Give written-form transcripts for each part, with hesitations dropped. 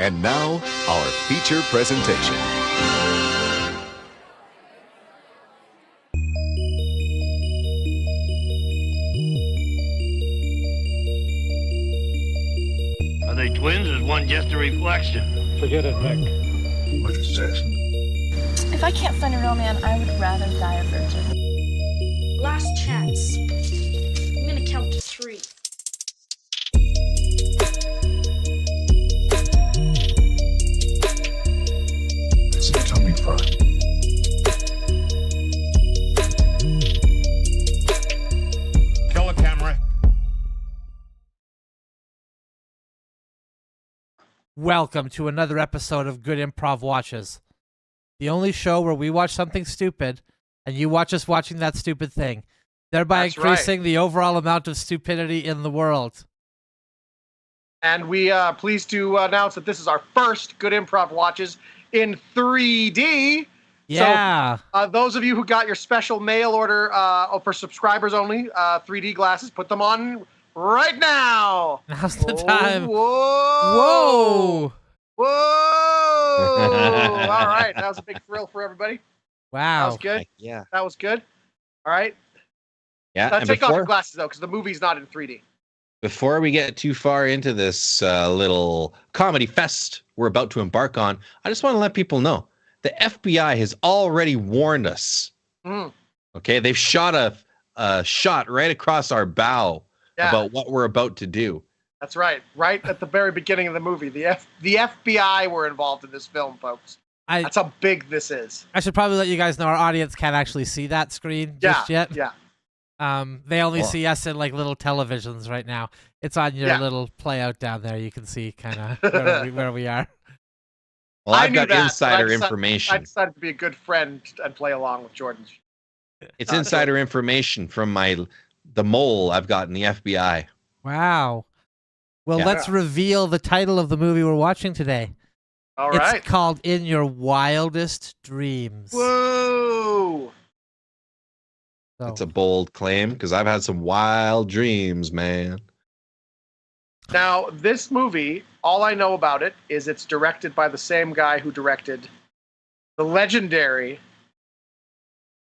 And now, our feature presentation. Are they twins or is one just a reflection? Forget it, Mick. What is this? If I can't find a real man, I would rather die a virgin. Last chance. I'm gonna count to 3. Where's it coming from? Kill the camera. Welcome to another episode of Good Improv Watches, the only show where we watch something stupid and you watch us watching that stupid thing, thereby increasing the overall amount of stupidity in the world. And we are pleased to announce that this is our first Good Improv Watches in 3D. Yeah. So, those of you who got your special mail order for subscribers only, 3D glasses, put them on right now. Now's the time. Whoa. Whoa. Whoa. All right. That was a big thrill for everybody. Wow. That was good. Yeah. That was good. All right. Yeah. And take off your glasses, though, because the movie's not in 3D. before we get too far into this little comedy fest we're about to embark on, I just want to let people know the FBI has already warned us. Okay, they've shot a shot right across our bow about what we're about to do. That's right. Right at the very beginning of the movie, the FBI were involved in this film, folks. That's how big this is. I should probably let you guys know our audience can't actually see that screen just yet. Yeah. They only see us in like little televisions right now. It's on your little play out down there. You can see kind of where we are. Well, I've got insider information. I decided to be a good friend and play along with Jordan. It's insider information from the mole I've got in the FBI. Wow. Well, let's reveal the title of the movie we're watching today. All right. It's called In Your Wildest Dreams. Whoa. That's a bold claim because I've had some wild dreams, man. Now, this movie, all I know about it is it's directed by the same guy who directed the legendary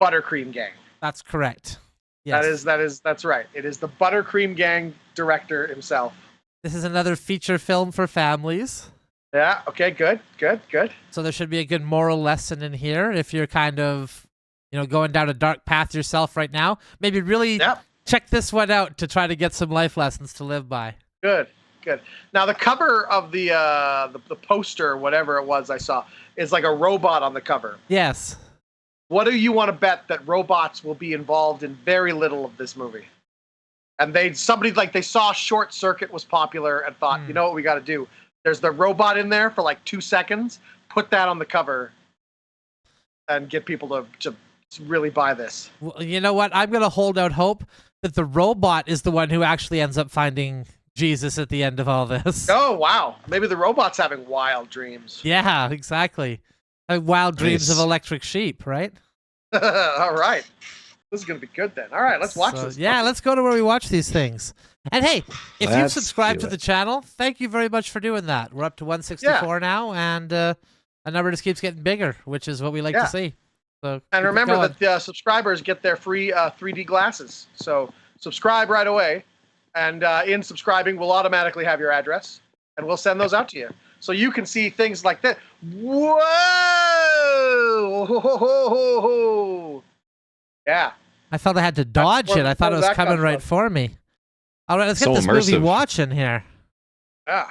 Buttercream Gang. That's correct. Yes. That's right. It is the Buttercream Gang director himself. This is another feature film for families. Yeah, okay, good. So there should be a good moral lesson in here if you're kind of, going down a dark path yourself right now. Maybe really check this one out to try to get some life lessons to live by. Good. Now the cover of the poster, whatever it was I saw, is like a robot on the cover. Yes. What do you want to bet that robots will be involved in very little of this movie? And they saw Short Circuit was popular and thought, you know what we got to do? There's the robot in there for like 2 seconds. Put that on the cover and get people to really buy this. Well, you know what? I'm going to hold out hope that the robot is the one who actually ends up finding Jesus at the end of all this. Oh, wow. Maybe the robot's having wild dreams. Yeah, exactly. Wild dreams of electric sheep, right? All right. This is going to be good then. All right, let's watch this. Yeah, let's go to where we watch these things. And hey, if you've subscribed to the channel, thank you very much for doing that. We're up to 164 now, and the number just keeps getting bigger, which is what we like to see. So and remember that the subscribers get their free 3D glasses. So subscribe right away, and in subscribing, we'll automatically have your address, and we'll send those out to you. So you can see things like this. Whoa! Yeah. I felt I had to dodge it. I thought it was coming right for me. All right, let's get this movie watching here. Yeah.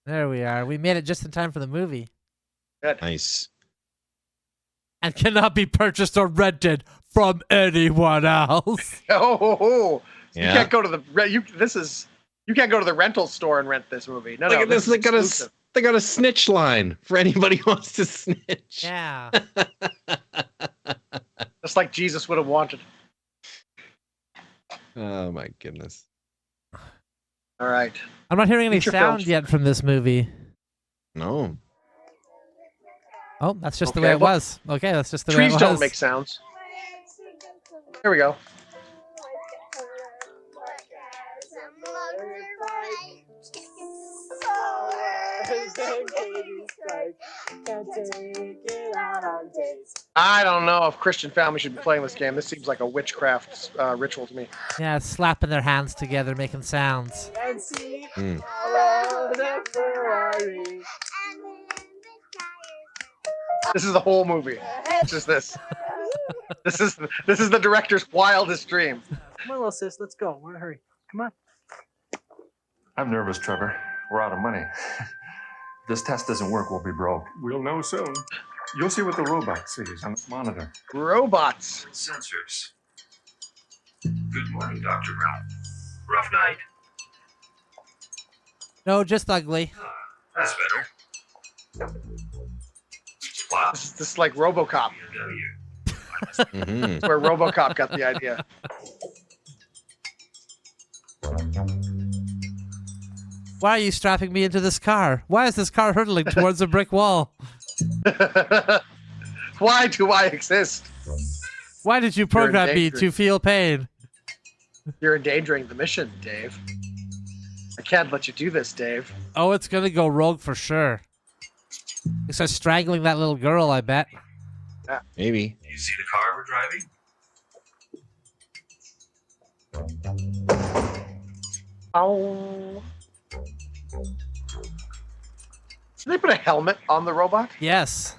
There we are. We made it just in time for the movie. Good. Nice. And cannot be purchased or rented from anyone else. You Yeah. can't go to you can't go to the rental store and rent this movie. No, Look no. at this. They got a snitch line for anybody who wants to snitch. Yeah. Just like Jesus would have wanted. Oh my goodness. All right. I'm not hearing any Feature sound films. yet from this movie. No. Oh, that's just the way it was. Okay, that's just the way it Trees was. don't make sounds. Here we go. I don't know if Christian families should be playing this game. This seems like a witchcraft ritual to me. Yeah, slapping their hands together, making sounds. This is the whole movie. It's just this. This is the director's wildest dream. Come on, little sis, let's go. We're in a hurry. Come on. I'm nervous, Trevor. We're out of money. If this test doesn't work, we'll be broke. We'll know soon. You'll see what the robot sees on the monitor. Robots. Sensors. Good morning, Dr. Brown. Rough night? No, just ugly. That's better. Wow. This is like RoboCop. Mhm. That's where RoboCop got the idea. Why are you strapping me into this car? Why is this car hurtling towards a brick wall? Why do I exist? Why did you program me endangered. to feel pain? You're endangering the mission, Dave. I can't let you do this, Dave. Oh, it's gonna go rogue for sure. He starts strangling that little girl, I bet. Maybe. You see the car we're driving? Oh. Did they put a helmet on the robot? Yes.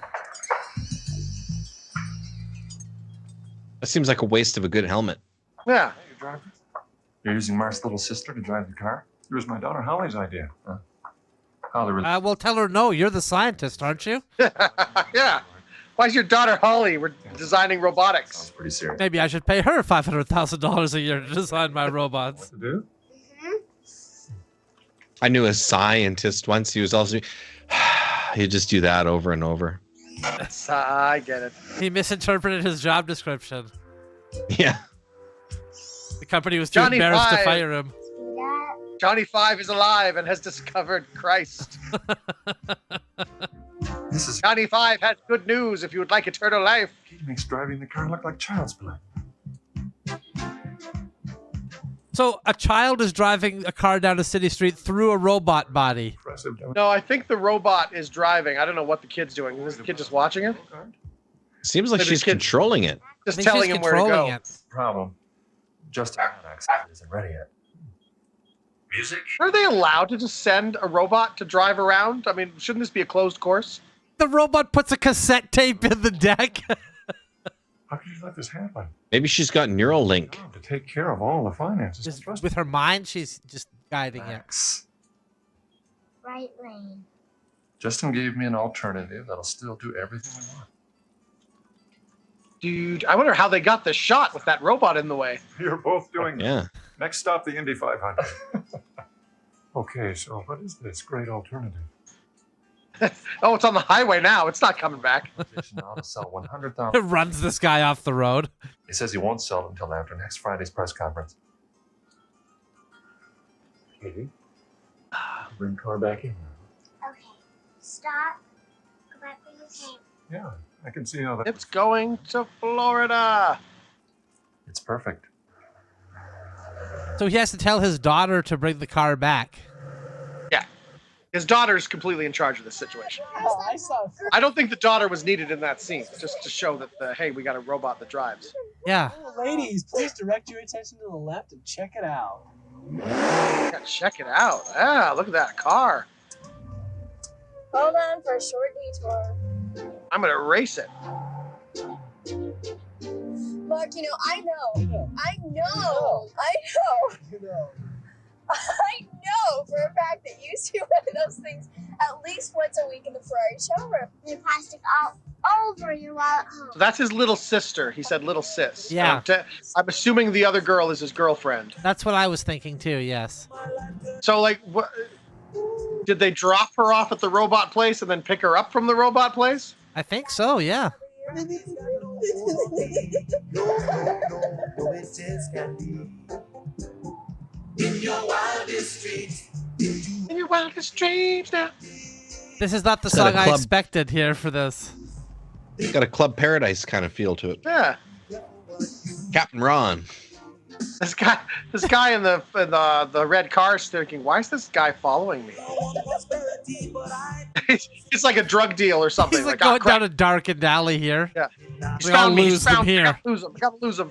That seems like a waste of a good helmet. Yeah. Hey, driver. You're using Mark's little sister to drive the car? It was my daughter Holly's idea. Holly really... Well, tell her no. You're the scientist, aren't you? Yeah. Why is your daughter Holly? We're designing robotics. Sounds pretty serious. Maybe I should pay her $500,000 a year to design my robots. What to do? I knew a scientist once. He was also... He'd just do that over and over. I get it. He misinterpreted his job description. Yeah. The company was too Johnny embarrassed to Five. fire him. Johnny Five is alive and has discovered Christ. This is... Johnny Five has good news if you would like eternal life. He makes driving the car look like child's play. So a child is driving a car down a city street through a robot body. Impressive. No, I think the robot is driving. I don't know what the kid's doing. Is the kid just watching it? Seems like Maybe she's the kid- controlling it. Just I think telling she's him where to controlling go. it. Problem. Just access isn't ready yet. Music? Are they allowed to just send a robot to drive around? I mean, shouldn't this be a closed course? The robot puts a cassette tape in the deck. How could you let this happen? Maybe she's got Neuralink. To take care of all the finances. Just Trust with her mind, she's just guiding it. Max. Right lane. Justin gave me an alternative that'll still do everything I want. Dude, I wonder how they got this shot with that robot in the way. You're both doing Yeah. Next stop, the Indy 500. Okay, so what is this great alternative? Oh, it's on the highway now. It's not coming back. Jason ought to sell It 100,000. runs this guy off the road. He says he won't sell it until after next Friday's press conference. Katie, bring car back in. Okay. Stop. Go back where you came. Yeah, I can see how that. It's going to Florida. It's perfect. So he has to tell his daughter to bring the car back. Yeah. His daughter's completely in charge of this situation. Oh, I saw. I don't think the daughter was needed in that scene, just to show that, hey, we got a robot that drives. Yeah. Ladies, please direct your attention to the left and check it out. Yeah, check it out. Ah, look at that car. Hold on for a short detour. I'm going to race it. Mark, I know You know. I know for a fact that you see one of those things at least once a week in the Ferrari showroom. The plastic all over your wallet home. So that's his little sister. He said little sis. Yeah. I'm assuming the other girl is his girlfriend. That's what I was thinking too, yes. So, like, what? Did they drop her off at the robot place and then pick her up from the robot place? I think so, yeah. In your wildest dreams now. This is not the Is that a song I club? expected here for this. It's got a Club Paradise kind of feel to it. Yeah. Captain Ron. This guy in the red car is thinking, why is this guy following me? It's like a drug deal or something. He's like going down a darkened alley here. Yeah. We all lose him here. I gotta lose him.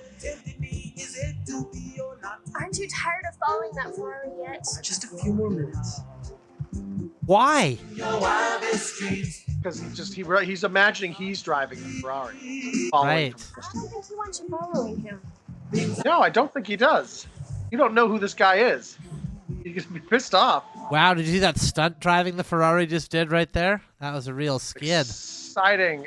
Aren't you tired of following that Ferrari yet? Just a few more minutes. Why? Because he's imagining he's driving the Ferrari. Right. I don't think he wants you following him. No, I don't think he does. You don't know who this guy is. He's gonna be pissed off. Wow, did you see that stunt driving the Ferrari just did right there? That was a real skid. Exciting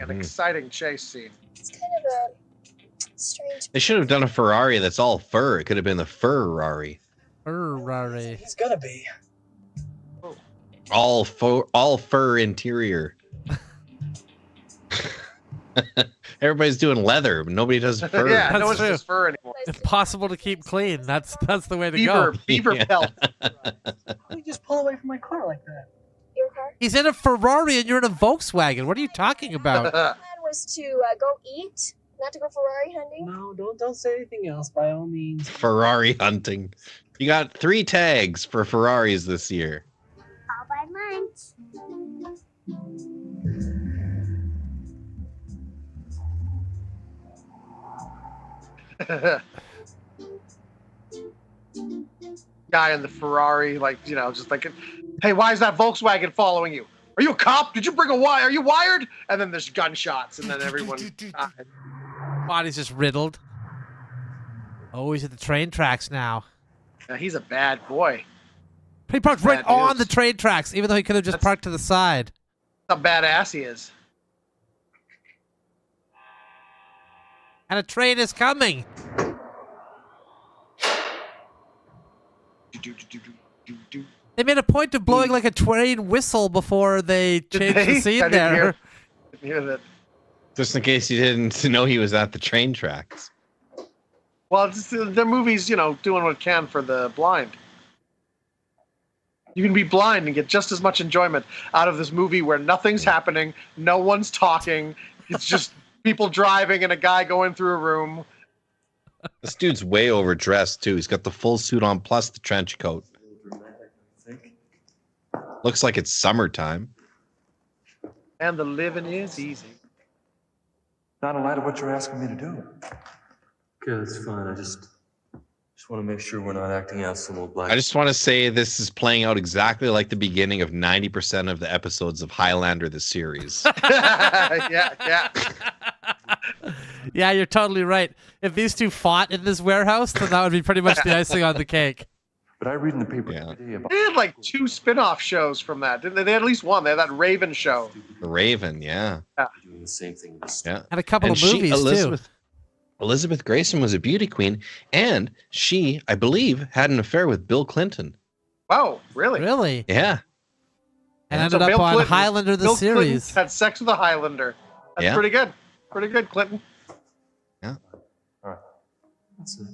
chase scene. It's kind of a strange. They should have done a Ferrari that's all fur. It could have been the Ferrari. Ferrari. It's gonna be. All fur interior. Everybody's doing leather, but nobody does fur. Yeah, That's no one's true. just fur anymore. Impossible to keep clean. That's the way to go. Beaver pelt. Why don't you just pull away from my car like that? Your car? He's in a Ferrari and you're in a Volkswagen. What are you talking about? The plan was to go eat, not to go Ferrari hunting. No, don't say anything else. By all means. Ferrari hunting. You got 3 tags for Ferraris this year. I'll buy mine. Guy in the Ferrari, just like, hey, why is that Volkswagen following you? Are you a cop? Did you bring a wire? Are you wired? And then there's gunshots, and then everyone died. Body's just riddled. Oh, he's at the train tracks now. Yeah, he's a bad boy. He parked right Bad on news. the train tracks, even though he could have just parked to the side. How badass he is. And a train is coming. They made a point of blowing like a train whistle before they changed the scene I didn't there. hear that. Just in case you didn't know he was at the train tracks. Well, their movies, doing what it can for the blind. You can be blind and get just as much enjoyment out of this movie where nothing's happening, no one's talking, it's just people driving and a guy going through a room. This dude's way overdressed too. He's got the full suit on plus the trench coat. Looks like it's summertime. And the living is easy. Not in light of what you're asking me to do. Okay, that's fine. I just want to make sure we're not acting out some old black. I just want to say this is playing out exactly like the beginning of 90% of the episodes of Highlander the series. Yeah. Yeah, you're totally right. If these two fought in this warehouse, then that would be pretty much the icing on the cake. But I read in the paper today about... They had like 2 spin-off shows from that, didn't they? They had at least one. They had that Raven show. The Raven, yeah. Doing the same thing. Yeah. And a couple of movies, too. Elizabeth Grayson was a beauty queen, and she, I believe, had an affair with Bill Clinton. Oh, really? Really? Yeah. And ended up on Highlander the Bill series. Clinton had sex with a Highlander. That's Yeah. pretty good. Pretty good, Clinton. Yeah. All right. That's it.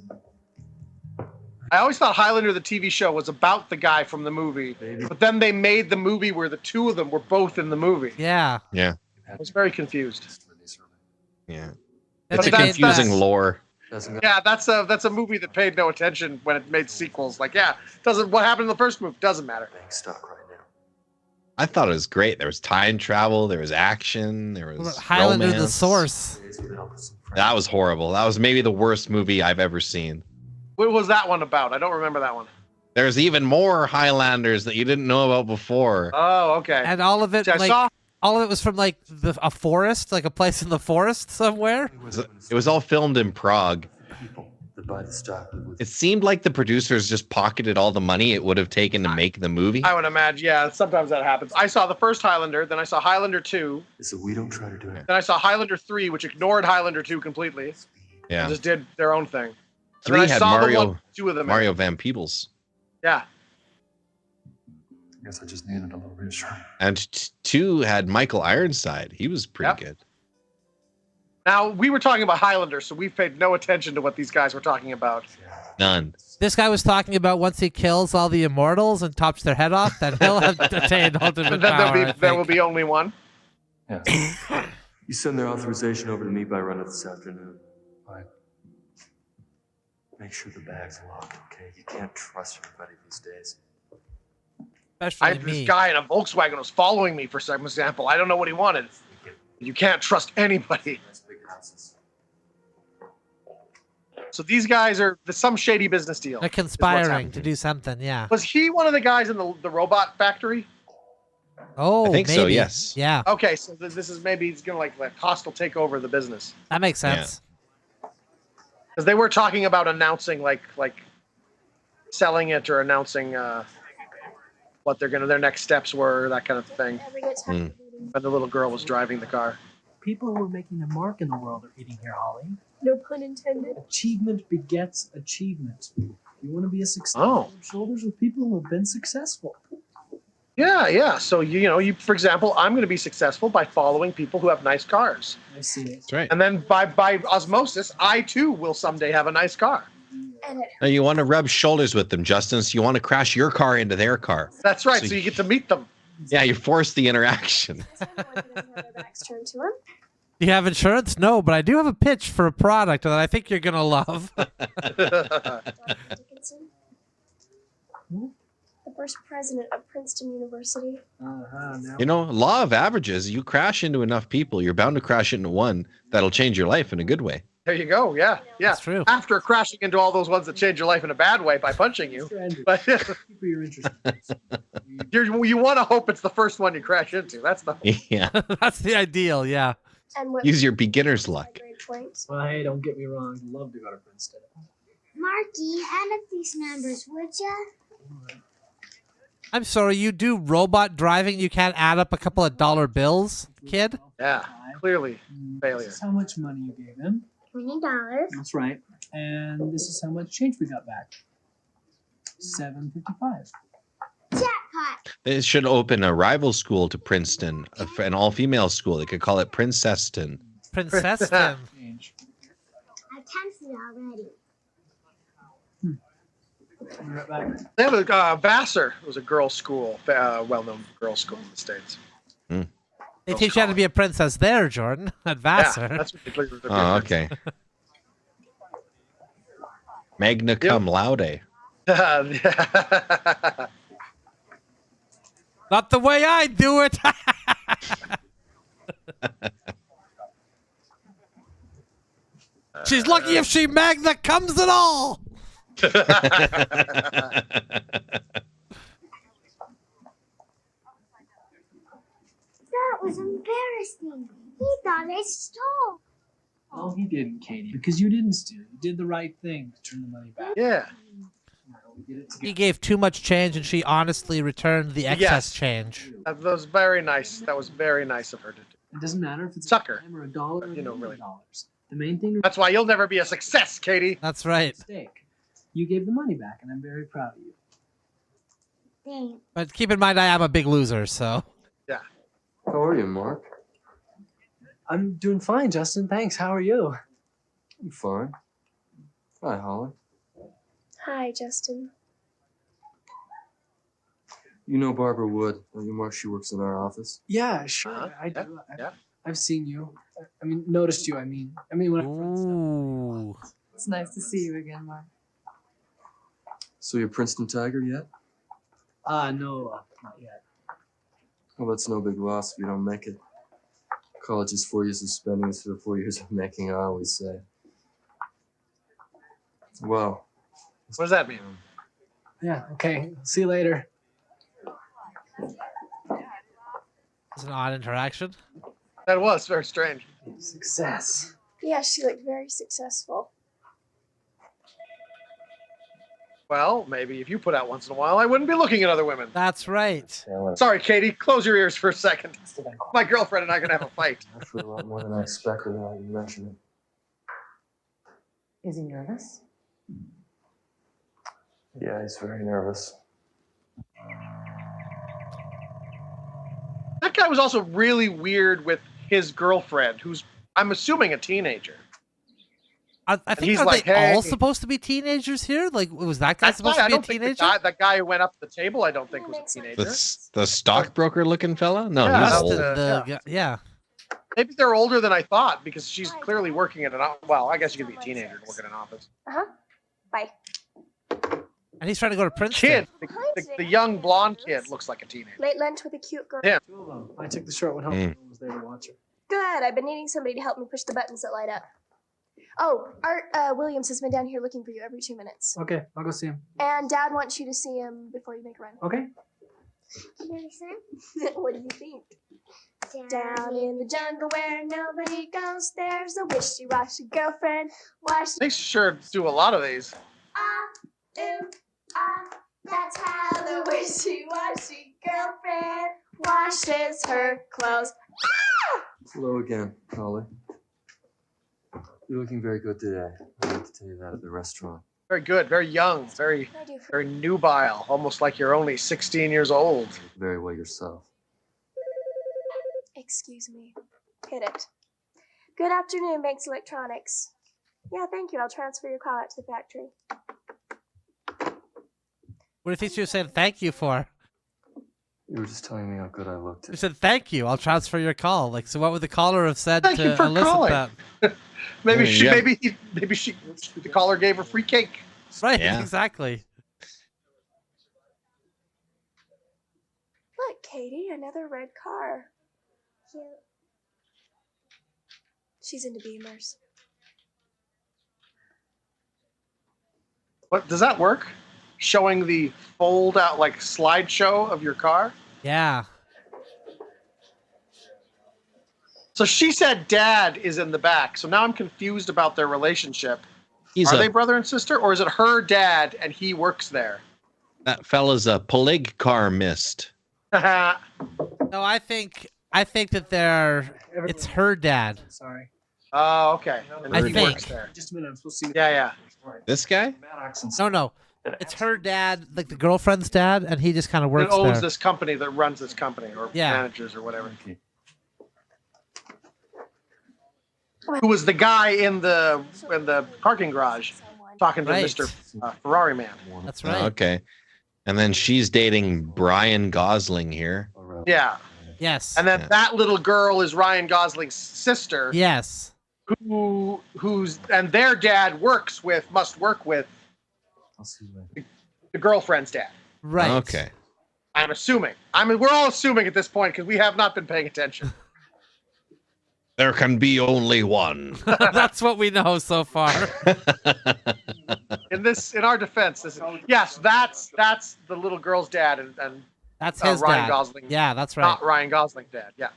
I always thought Highlander the TV show was about the guy from the movie, but then they made the movie where the 2 of them were both in the movie. Yeah. Yeah. I was very confused. Yeah. It's It's a confusing lore. Yeah, that's a movie that paid no attention when it made sequels. Like, what happened in the first movie doesn't matter. Stock right now. I thought it was great. There was time travel, there was action, there was Highlander the romance. Source. That was horrible. That was maybe the worst movie I've ever seen. What was that one about? I don't remember that one. There's even more Highlanders that you didn't know about before. Oh, okay. And all of it, all of it was from like a forest, like a place in the forest somewhere. It was all filmed in Prague. People that buy the stock. It seemed like the producers just pocketed all the money it would have taken to make the movie. I would imagine, yeah, sometimes that happens. I saw the first Highlander, then I saw Highlander 2. So we don't try to do it. Then I saw Highlander 3, which ignored Highlander 2 completely. Yeah. And just did their own thing. 3 And then I had saw the Mario, one, 2 of them. Mario Van Peebles. Yeah. I guess I just needed a little reassurance. And 2 had Michael Ironside. He was pretty good. Now, we were talking about Highlander, so we paid no attention to what these guys were talking about. None. This guy was talking about once he kills all the immortals and chops their head off, then he'll have attained ultimate And then power. there will be only one. Yeah. You send their authorization over to me by run it this afternoon. Fine. Make sure the bag's locked, okay? You can't trust everybody these days. Especially I had this guy in a Volkswagen was following me for some example. I don't know what he wanted. You can't trust anybody. So these guys are some shady business deal. They're conspiring to do something, yeah. Was he one of the guys in the robot factory? Oh, I think maybe. so, yes. Yeah. Okay, so this is maybe he's gonna like let hostile take over the business. That makes sense. Because they were talking about announcing like selling it or announcing what their next steps were, that kind of thing. And the little girl was driving the car. People who are making a mark in the world are eating here, Holly. No pun intended. Achievement begets achievement. You want to be a success? Oh. Rub shoulders with people who have been successful. Yeah. So you for example, I'm going to be successful by following people who have nice cars. I see it. That's right. And then by osmosis, I too will someday have a nice car. Now you want to rub shoulders with them, Justin. So you want to crash your car into their car. That's right. So you get to meet them. Yeah, you force the interaction. Do you have insurance? No, but I do have a pitch for a product that I think you're going to love. Dickinson, the first president of Princeton University. You know, law of averages, you crash into enough people, you're bound to crash into one that'll change your life in a good way. There you go. Yeah. That's true. After crashing into all those ones that change your life in a bad way by punching you. But People you're interested in. you want to hope it's the first one you crash into. That's the Yeah. That's the ideal, yeah. And what Use your beginner's luck. grade points. Well, hey, don't get me wrong. I'd love to go to Princeton. Marky, add up these numbers, would ya? I'm sorry, you do robot driving, you can't add up a couple of dollar bills, kid? Yeah, clearly failure. This is how much money you gave him. $20. That's right. And this is how much change we got back. $7.55. Jackpot. They should open a rival school to Princeton, an all-female school. They could call it Princesston. Princesston. Change. I tempted it already. I'll be right back. They have a Vassar. It was a girls' school, well-known girls' school in the States. They teach you how to be a princess there, Jordan, at Vassar. Yeah, that's ridiculous. Oh, okay. Magna cum laude. Not the way I do it. She's lucky if she magna comes at all. That was embarrassing. He thought I stole. Oh, he didn't, Katie, because you didn't steal. You did the right thing to turn the money back. Yeah. We did it together. He gave too much change, and she honestly returned the excess Yes. change. That was very nice. That was very nice of her to do. It doesn't matter if it's Sucker. a dime or a dollar or You know, really. $100. The main thing That's why you'll never be a success, Katie. That's right. mistake. You gave the money back, and I'm very proud of you. Dang. But keep in mind, I am a big loser, so. Yeah. How are you, Mark? I'm doing fine, Justin. Thanks. How are you? I'm fine. Hi, Holly. Hi, Justin. You know Barbara Wood, don't you, Mark? She works in our office. Yeah, sure. Uh-huh. I do. Yeah. I've seen you. I mean, noticed you. I mean, when I first Ooh. It's nice to see you again, Mark. So you're Princeton Tiger yet? No, not yet. Well, that's no big loss if you don't make it. College is 4 years of spending instead of 4 years of making, I always say. Well. What does that mean? Yeah. Okay. See you later. It's an odd interaction. That was very strange. Success. Yeah, she looked very successful. Well, maybe if you put out once in a while, I wouldn't be looking at other women. That's right. Sorry, Katie. Close your ears for a second. My girlfriend and I are gonna have a fight. Actually, a lot more than I expected now you mentioned it. Is he nervous? Yeah, he's very nervous. That guy was also really weird with his girlfriend, who's, I'm assuming, a teenager. I think he's are like, they hey. all supposed to be teenagers here? Like, was that guy supposed to be a teenager? That guy who went up to the table, I don't think was a teenager. The stockbroker looking fella? No, Yeah, he's that's old. Yeah. Maybe they're older than I thought because she's clearly working at an. Well, I guess you could be a teenager and work in an office. Uh-huh. Bye. And he's trying to go to Princeton. Kid, the young blonde kid looks like a teenager. Late lunch with a cute girl. Yeah. Two of them. I took the short one home. No one was there to watch her. Good. I've been needing somebody to help me push the buttons that light up. Oh, Art Williams has been down here looking for you every 2 minutes. Okay, I'll go see him. And Dad wants you to see him before you make a run. Okay. What do you think? Down in the jungle where nobody goes, there's a wishy-washy girlfriend. They sure do a lot of these. That's how the wishy-washy girlfriend washes her clothes. Hello again, Holly. You're looking very good today. I meant to tell you that at the restaurant. Very good, very young, very nubile, almost like you're only 16 years old. Very well yourself. Excuse me. Hit it. Good afternoon, Banks Electronics. Yeah, thank you. I'll transfer your call out to the factory. What do you think she was saying thank you for? You were just telling me how good I looked. She said thank you. I'll transfer your call. Like, so what would the caller have said Thank you to for elicit calling. that? Maybe Yeah. the caller gave her free cake. Right, Yeah. exactly. Look, Katie, another red car. Cute. She's into Beamers. What does that work? Showing the fold out like slideshow of your car? Yeah. So she said dad is in the back. So now I'm confused about their relationship. Are they brother and sister, or is it her dad and he works there? That fella's a polygamist. No, I think that it's her dad. Sorry. Oh, okay. And I he think. works there. Just a minute. I'm supposed to see. Yeah. This guy? No. It's her dad, like the girlfriend's dad, and he just kind of That works owns there. this company, that runs this company, or Yeah. managers, or whatever. Who was the guy in the parking garage talking to Right. Mr. Ferrari man? That's Oh, right. okay. And then she's dating Brian Gosling here. Yeah. Yes. And then that little girl is Ryan Gosling's sister. Yes. Who's and their dad must work with I'll see you later. the girlfriend's dad. Right. Okay. I'm assuming. We're all assuming at this point because we have not been paying attention. There can be only one. That's what we know so far. In our defense, that's the little girl's dad and That's his Ryan dad. Gosling. Yeah, that's right. Not Ryan Gosling's dad. Yeah.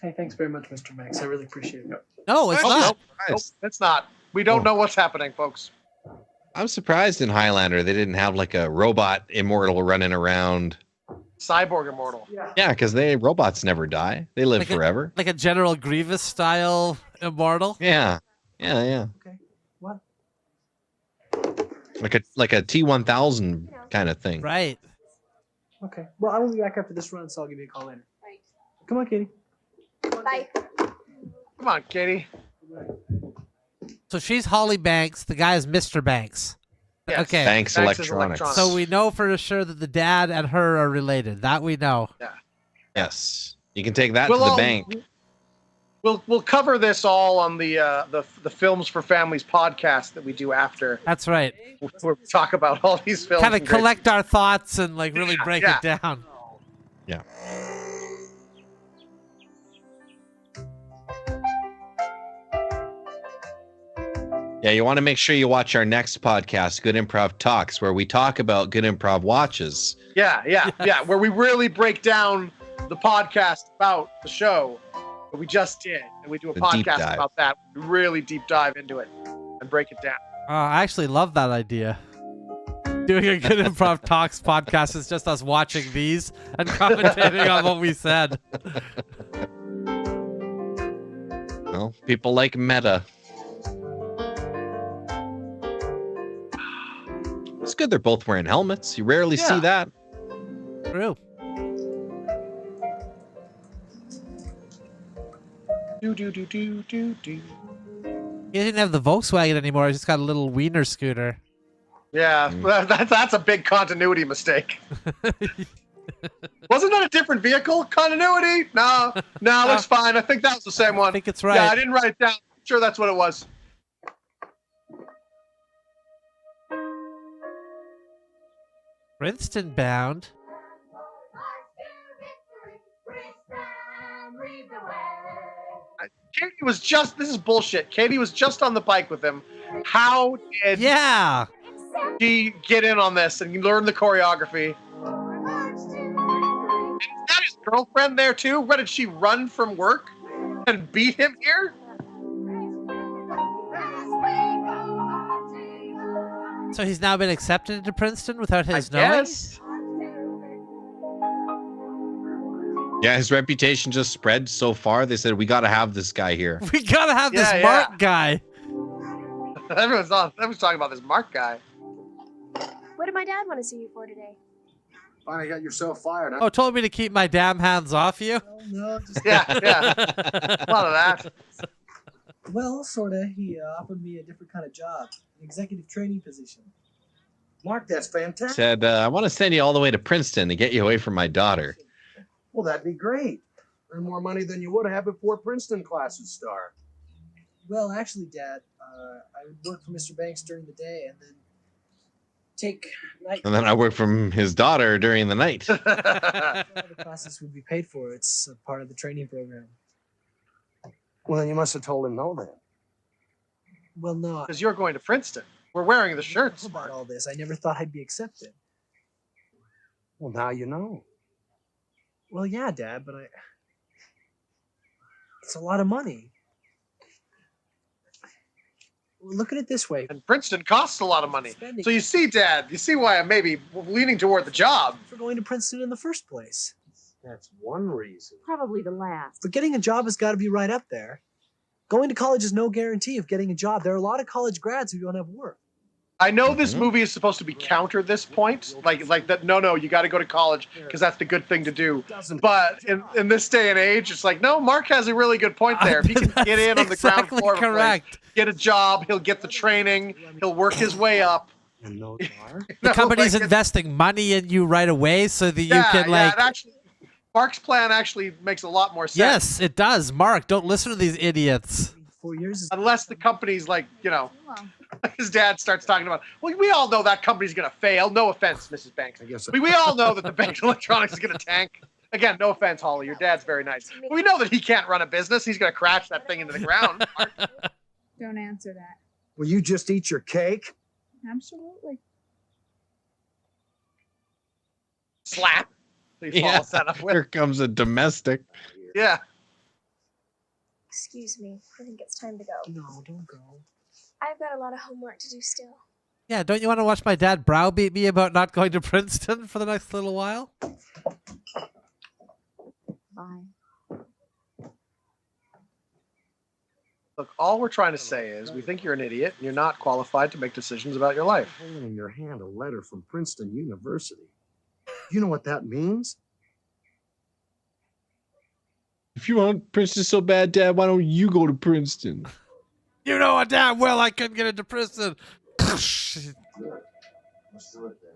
Hey, thanks very much, Mr. Max. I really appreciate it. No, it's Oh, not. Nope, it's not. We don't know what's happening, folks. I'm surprised in Highlander they didn't have like a robot immortal running around. Cyborg immortal. Yeah, because robots never die. They live forever. Like a General Grievous style immortal. Yeah. Okay. What? Like a T-1000 kind of thing. Right. Okay. Well, I will be back after this run, so I'll give you a call later. Right. Come on, Katie. Bye. Come on, Katie. So she's Holly Banks. The guy is Mr. Banks. Yes. Okay. Banks Banks is Electronics. electronics. So we know for sure that the dad and her are related. That we know. Yeah. Yes. You can take that to the bank. We'll cover this all on the Films for Families podcast that we do after. That's right. Where we talk about all these films. Kind of and great- collect our thoughts and like really break it down. Yeah. Yeah, you want to make sure you watch our next podcast, Good Improv Talks, where we talk about good improv watches. Yeah. Where we really break down the podcast about the show that we just did, and we do a The deep podcast dive. about that. We really deep dive into it and break it down. I actually love that idea. Doing a Good Improv Talks podcast is just us watching these and commentating on what we said. Well, people like meta. It's good they're both wearing helmets. You rarely see that. True. Do. He didn't have the Volkswagen anymore. He just got a little wiener scooter. Yeah, that's a big continuity mistake. Wasn't that a different vehicle? Continuity? No, that's fine. I think that was the same one. I think it's right. Yeah, I didn't write it down. Sure, that's what it was. Princeton bound. Katie was just, this is bullshit. Katie was just on the bike with him. How did she get in on this and learn the choreography? And is that his girlfriend there too? What, did she run from work and beat him here? So he's now been accepted into Princeton without his knowing? Yes. Yeah, his reputation just spread so far. They said, we got to have this guy here. We got to have this Mark guy. Everyone's talking about this Mark guy. What did my dad want to see you for today? Finally got yourself fired, huh? Oh, told me to keep my damn hands off you? No, just... Yeah. A lot of that. Well, sorta. He offered me a different kind of job, an executive training position. Mark, that's fantastic. Said, I want to send you all the way to Princeton to get you away from my daughter. Well, that'd be great. Earn more money than you would have before Princeton classes start. Well, actually, Dad, I would work for Mr. Banks during the day and then take night. And then I work from his daughter during the night. All the classes would be paid for. It's a part of the training program. Well, then you must have told him no then. Well, no. Because you're going to Princeton. We're wearing the shirts. About all this, I never thought I'd be accepted. Well, now you know. Well, yeah, Dad, but it's a lot of money. Look at it this way. And Princeton costs a lot of money. So you see, Dad, you see why I'm maybe leaning toward the job. For going to Princeton in the first place. That's one reason. Probably the last. But getting a job has got to be right up there. Going to college is no guarantee of getting a job. There are a lot of college grads who don't have work. I know this movie is supposed to be counter this point, like that. No, you got to go to college because that's the good thing to do. But in this day and age, it's like, no, Mark has a really good point there. If he can get in on the ground floor, correct. Get a job, he'll get the training, he'll work his way up. And those are? The company's investing money in you right away so that you can like. Yeah, actually, Mark's plan actually makes a lot more sense. Yes, it does. Mark, don't listen to these idiots. 4 years. Unless the company's like, his dad starts talking about, well, we all know that company's going to fail. No offense, Mrs. Banks. I guess We all know that the Banks Electronics is going to tank. Again, no offense, Holly. Your dad's very nice. But we know that he can't run a business. He's going to crash that thing into the ground. Don't answer that. Will you just eat your cake? Absolutely. Slap. He follows that up with. Here comes a domestic. Yeah. Excuse me. I think it's time to go. No, don't go. I've got a lot of homework to do still. Yeah, don't you want to watch my dad browbeat me about not going to Princeton for the next little while? Bye. Look, all we're trying to say is we think you're an idiot and you're not qualified to make decisions about your life. Holding in your hand a letter from Princeton University. You know what that means? If you want Princeton so bad, Dad, why don't you go to Princeton? You know what, damn well I couldn't get into Princeton.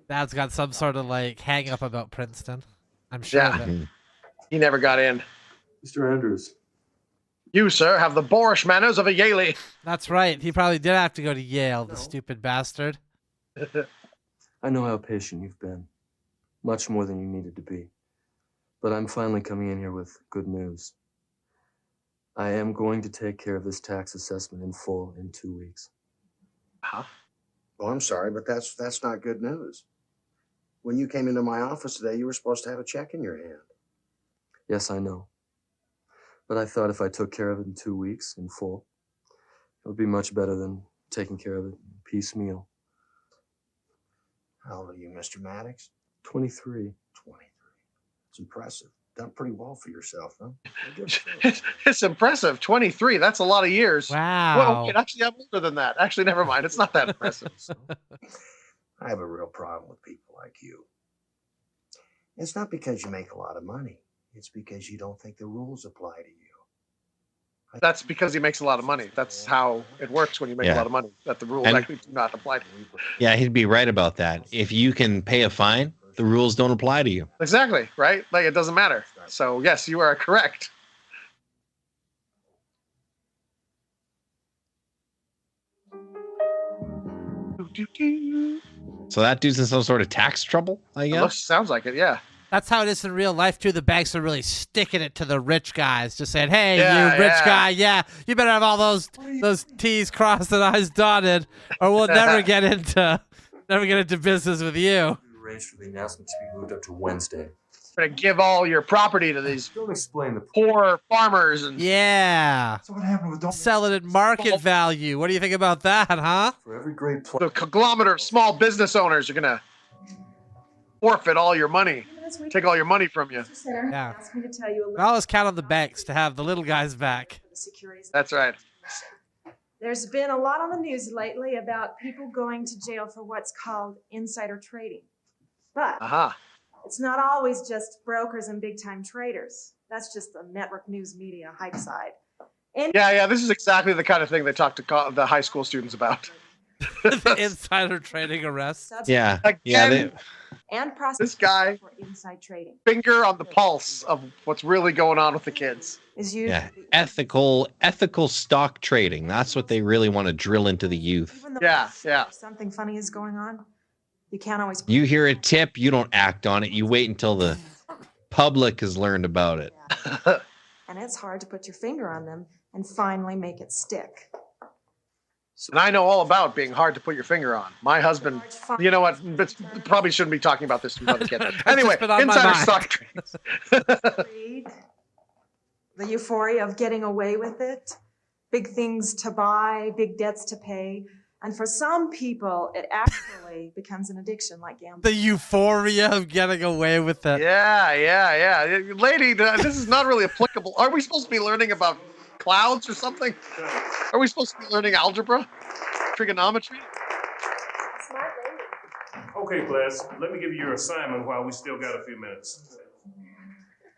Dad's got some sort of like hang up about Princeton. I'm sure of it. He never got in. Mr. Andrews. You, sir, have the boorish manners of a Yaley. That's right. He probably did have to go to Yale, the stupid bastard. I know how patient you've been. Much more than you needed to be. But I'm finally coming in here with good news. I am going to take care of this tax assessment in full in 2 weeks. Huh? Oh, I'm sorry, but that's not good news. When you came into my office today, you were supposed to have a check in your hand. Yes, I know. But I thought if I took care of it in 2 weeks in full, it would be much better than taking care of it piecemeal. How old are you, Mr. Maddox? 23. 23. It's impressive. Done pretty well for yourself, huh? It's impressive. 23. That's a lot of years. Wow. Well, wait, actually, I'm older than that. Actually, never mind. It's not that impressive. I have a real problem with people like you. It's not because you make a lot of money. It's because you don't think the rules apply to you. That's because he makes a lot of money. That's how it works when you make a lot of money, that the rules actually do not apply to you. Yeah, he'd be right about that. If you can pay a fine, the rules don't apply to you. Exactly, right? Like, it doesn't matter. So, yes, you are correct. So that dude's in some sort of tax trouble, I guess. Sounds like it, yeah. That's how it is in real life too. The banks are really sticking it to the rich guys, just saying, "Hey, Yeah, you rich yeah. guy, yeah, you better have all those T's crossed and I's dotted, or we'll never get into business with you." Arranged for the announcement to be moved up to Wednesday. Gonna give all your property to these Don't explain the poor farmers and Yeah, So what happened with sell it at market value. What do you think about that, huh? For every great plan. the conglomerate of small business owners are gonna forfeit all your money, take all your money from you. Yeah. Asked me to tell you a We little always count on the banks to have the little guys back. about the securities. That's right. There's been a lot on the news lately about people going to jail for what's called insider trading. But Aha. it's not always just brokers and big-time traders. That's just the network news media hype side. Yeah. This is exactly the kind of thing they talk to the high school students about. The insider trading arrests. Yeah. Again, Yeah. And this guy, for inside trading finger on the pulse of what's really going on with the kids. is usually Yeah. Ethical stock trading. That's what they really want to drill into the youth. even though Yeah. something funny is going on. You can't always You hear a tip, you don't act on it. You wait until the public has learned about it. and it's hard to put your finger on them and finally make it stick. And I know all about being hard to put your finger on. My husband, you know what? But probably shouldn't be talking about this to another kid. Anyway, just been on my insider mind. stock trading. Greed, the euphoria of getting away with it, big things to buy, big debts to pay. And for some people, it actually becomes an addiction like gambling. The euphoria of getting away with it. Yeah. Lady, this is not really applicable. Are we supposed to be learning about clouds or something? Are we supposed to be learning algebra? Trigonometry? Okay, class, let me give you your assignment while we still got a few minutes.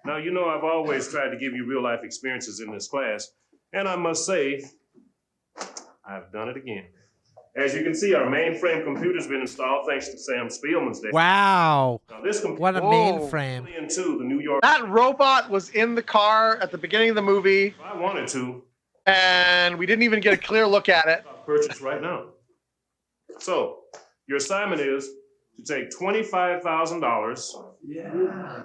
Now, you know I've always tried to give you real-life experiences in this class, and I must say, I've done it again. As you can see, our mainframe computer's been installed thanks to Sam Spielman's day. Wow. Now, this computer What a mainframe. into the New York. That robot was in the car at the beginning of the movie, If I wanted to, and we didn't even get a clear look at it. I'll purchase right now. So, your assignment is to take $25,000. Yeah.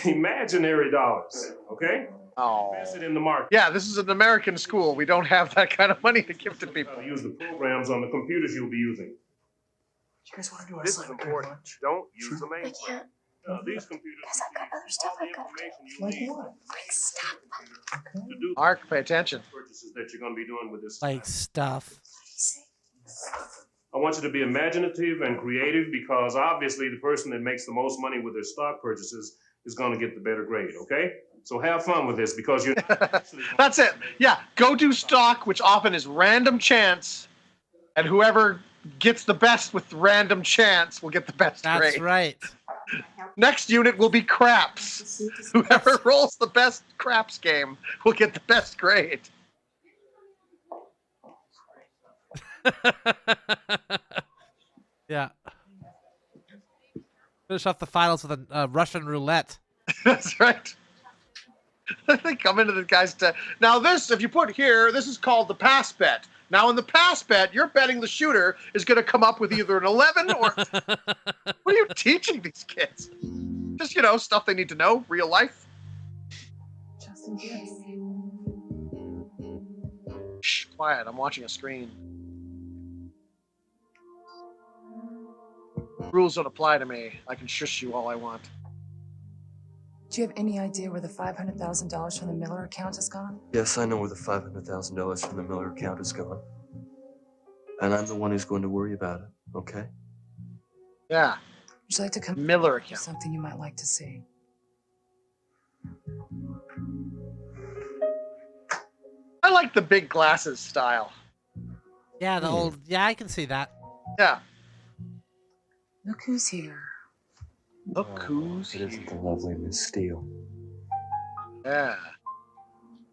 Imaginary dollars, okay? Oh. Invest it in the market. Yeah, this is an American school. We don't have that kind of money to give to people. Use the programs on the computers you'll be using. You guys want to do our This is assignment important. lunch? Don't use the I main. can't. These computers Because I've got other stuff I've got to do. Like what? Stop. to do Mark, pay attention. purchases that you're going to be doing with this. Like stuff. I want you to be imaginative and creative because obviously the person that makes the most money with their stock purchases is going to get the better grade, okay? So have fun with this because you're That's it. Yeah, go do stock, which often is random chance, and whoever gets the best with random chance will get the best That's grade. right. Next unit will be craps. Whoever rolls the best craps game will get the best grade. Yeah. Finish off the finals with a Russian roulette. That's right. They come into the guy's now this, if you put here, this is called the pass bet. Now in the pass bet, you're betting the shooter is going to come up with either an 11 or... What are you teaching these kids? Just, stuff they need to know, real life. Just in case. Shh, quiet, I'm watching a screen. Rules don't apply to me. I can shush you all I want. Do you have any idea where the $500,000 from the Miller account has gone? Yes, I know where the $500,000 from the Miller account has gone. And I'm the one who's going to worry about it, okay? Yeah. Would you like to come? Miller account. Something you might like to see. I like the big glasses style. Yeah, the old. Yeah, I can see that. Yeah. Look who's here. Look who's here. It isn't the lovely Miss Steele. Yeah.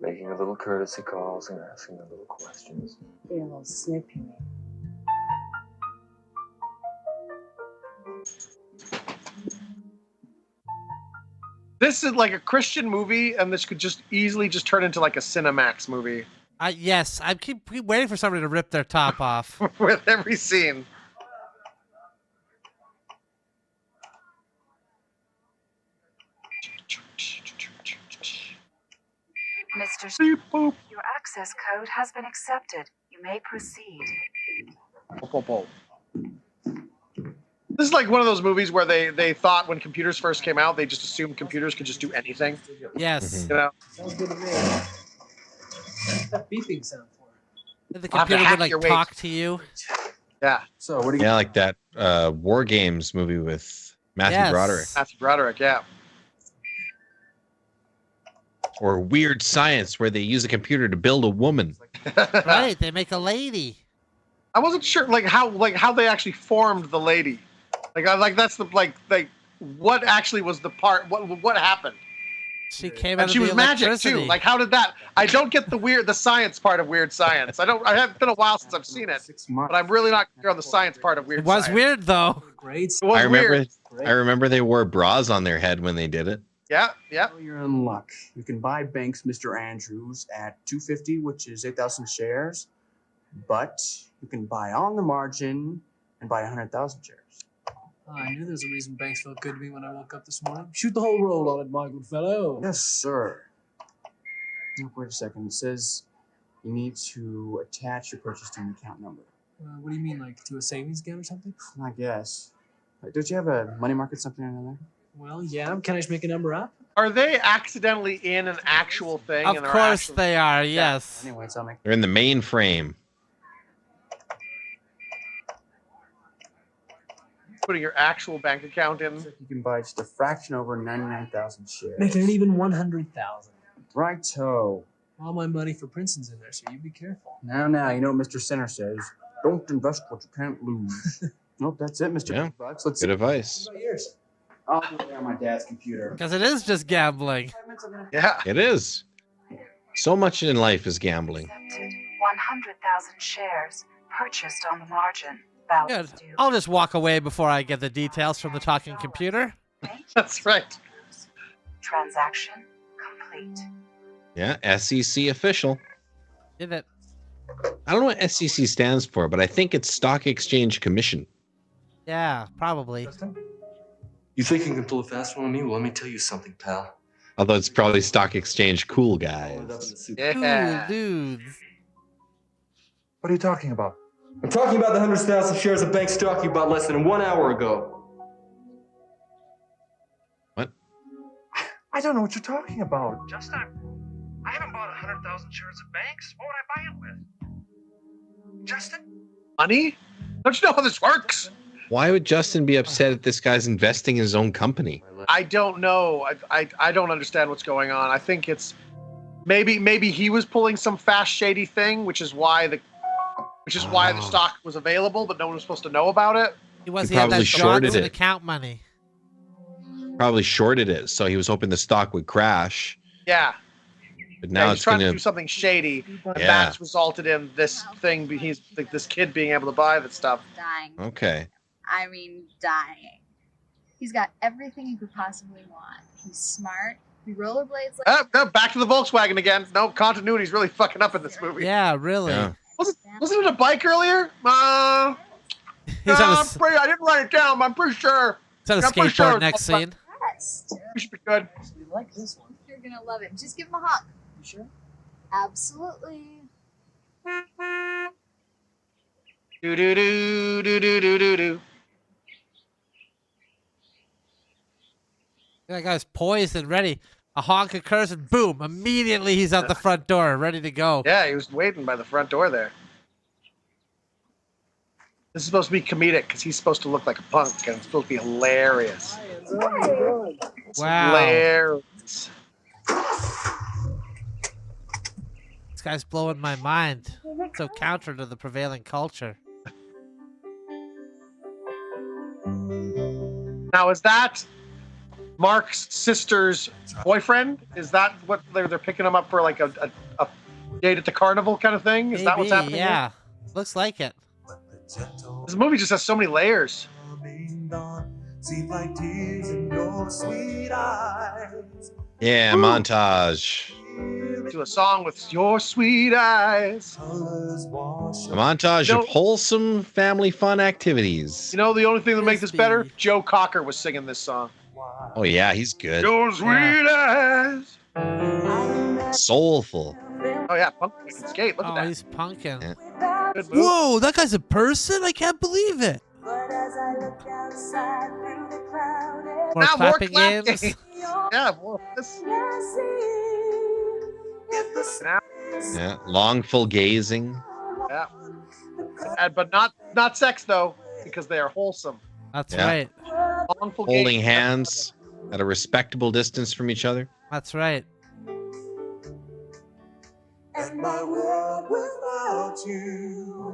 Making a little courtesy calls and asking a little questions. Be a little snippy. This is like a Christian movie, and this could just easily just turn into like a Cinemax movie. Yes, I keep waiting for somebody to rip their top off. With every scene. Mr. Your access code has been accepted. You may proceed. This is like one of those movies where they thought when computers first came out, they just assumed computers could just do anything. Yes. You know? Sounds good to me. What's that beeping sound for? The I'll have to computer would hack like your talk weight. to you. Yeah. So what do you? Yeah, like that War Games movie with Matthew Broderick. Matthew Broderick, yeah. Or Weird Science, where they use a computer to build a woman. Right, they make a lady. I wasn't sure how they actually formed the lady. That's the what actually was the part what happened? She came And out she of was the magic electricity. too. Like how did that? I don't get the science part of Weird Science. I haven't been a while since I've seen it, but I'm really not clear on the science part of Weird It was Science. weird though. Great. It was weird. I remember they wore bras on their head when they did it. Yeah. Well, you're in luck. You can buy Banks Mr. Andrews at $250, which is 8,000 shares, but you can buy on the margin and buy 100,000 shares. I knew there's a reason Banks felt good to me when I woke up this morning. Shoot the whole roll on it, my good fellow. Yes, sir. Now, wait a second. It says you need to attach your purchase to an account number. What do you mean, like to a savings account or something? I guess. Don't you have a money market something or another? Well, yeah. Can I just make a number up? Are they accidentally in an actual thing? Of and are course actually- they are, yes. Anyway, tell me. They're in the mainframe. Putting your actual bank account in. You can buy just a fraction over 99,000 shares. Making it even 100,000. Righto. All my money for Princeton's in there, so you be careful. Now, you know what Mr. Center says. Don't invest what you can't lose. Nope, that's it, Mr. Yeah. Big Bucks. Let's Good advice. What about yours? I'll do it on my dad's computer. Because it is just gambling. Yeah. It is. So much in life is gambling. Accepted. 100,000 shares purchased on the margin. Balance Good. due. I'll just walk away before I get the details from the talking computer. That's right. Transaction complete. Yeah, SEC official. Did it? I don't know what SEC stands for, but I think it's Stock Exchange Commission. Yeah, probably. You think you can pull a fast one on me? Well, let me tell you something, pal. Although it's probably Stock Exchange Cool Guys. Yeah. Cool dudes. What are you talking about? I'm talking about the 100,000 shares of bank stock you bought less than 1 hour ago. What? I don't know what you're talking about. Justin, I haven't bought 100,000 shares of Banks. What would I buy it with? Justin? Money? Don't you know how this works? Why would Justin be upset at this guy's investing in his own company? I don't know. I don't understand what's going on. I think it's maybe he was pulling some fast shady thing, which is why the stock was available, but no one was supposed to know about it. He was. He He had that probably shorted Johnson it. account money. Probably shorted it, so he was hoping the stock would crash. Yeah. But now he's it's trying gonna. to do something shady, and Yeah. that's resulted in this thing. He's like this kid being able to buy that stuff. Dying. Okay. I mean, dying. He's got everything you could possibly want. He's smart. He rollerblades like. Back to the Volkswagen again. No, continuity's really fucking up in this movie. Yeah, really. Yeah. Wasn't it a bike earlier? He's on a, I didn't write it down, but I'm pretty sure. he's on a I'm pretty skateboard sure next scene. Best. We should be good. You like this one? You're gonna love it. Just give him a hug. You sure? Absolutely. Do do do do do do do do. That guy's poised and ready. A honk occurs and boom! Immediately he's out the front door, ready to go. Yeah, he was waiting by the front door there. This is supposed to be comedic because he's supposed to look like a punk and it's supposed to be hilarious. Wow. Hilarious. This guy's blowing my mind. So counter to the prevailing culture. Now, is that Mark's sister's boyfriend? Is that what they're picking him up for, like a date at the carnival kind of thing? Is that what's Maybe, happening? yeah. Looks like it. Here? This movie just has so many layers. Yeah, montage. to a song with your sweet eyes. A montage You know- of wholesome family fun activities. You know the only thing that makes this better? Joe Cocker was singing this song. Oh yeah, he's good. Your sweet eyes. Soulful. Oh yeah, punk can skate. Look at that. He's punking. Good move. Whoa, that guy's a person? I can't believe it. More Now more clapping clap games. games. Yeah, more of this. Now, Yeah, longful gazing. yeah. But not sex though, because they are wholesome. That's Yeah. right. Wrongful Holding gaze. hands at a respectable distance from each other. That's right.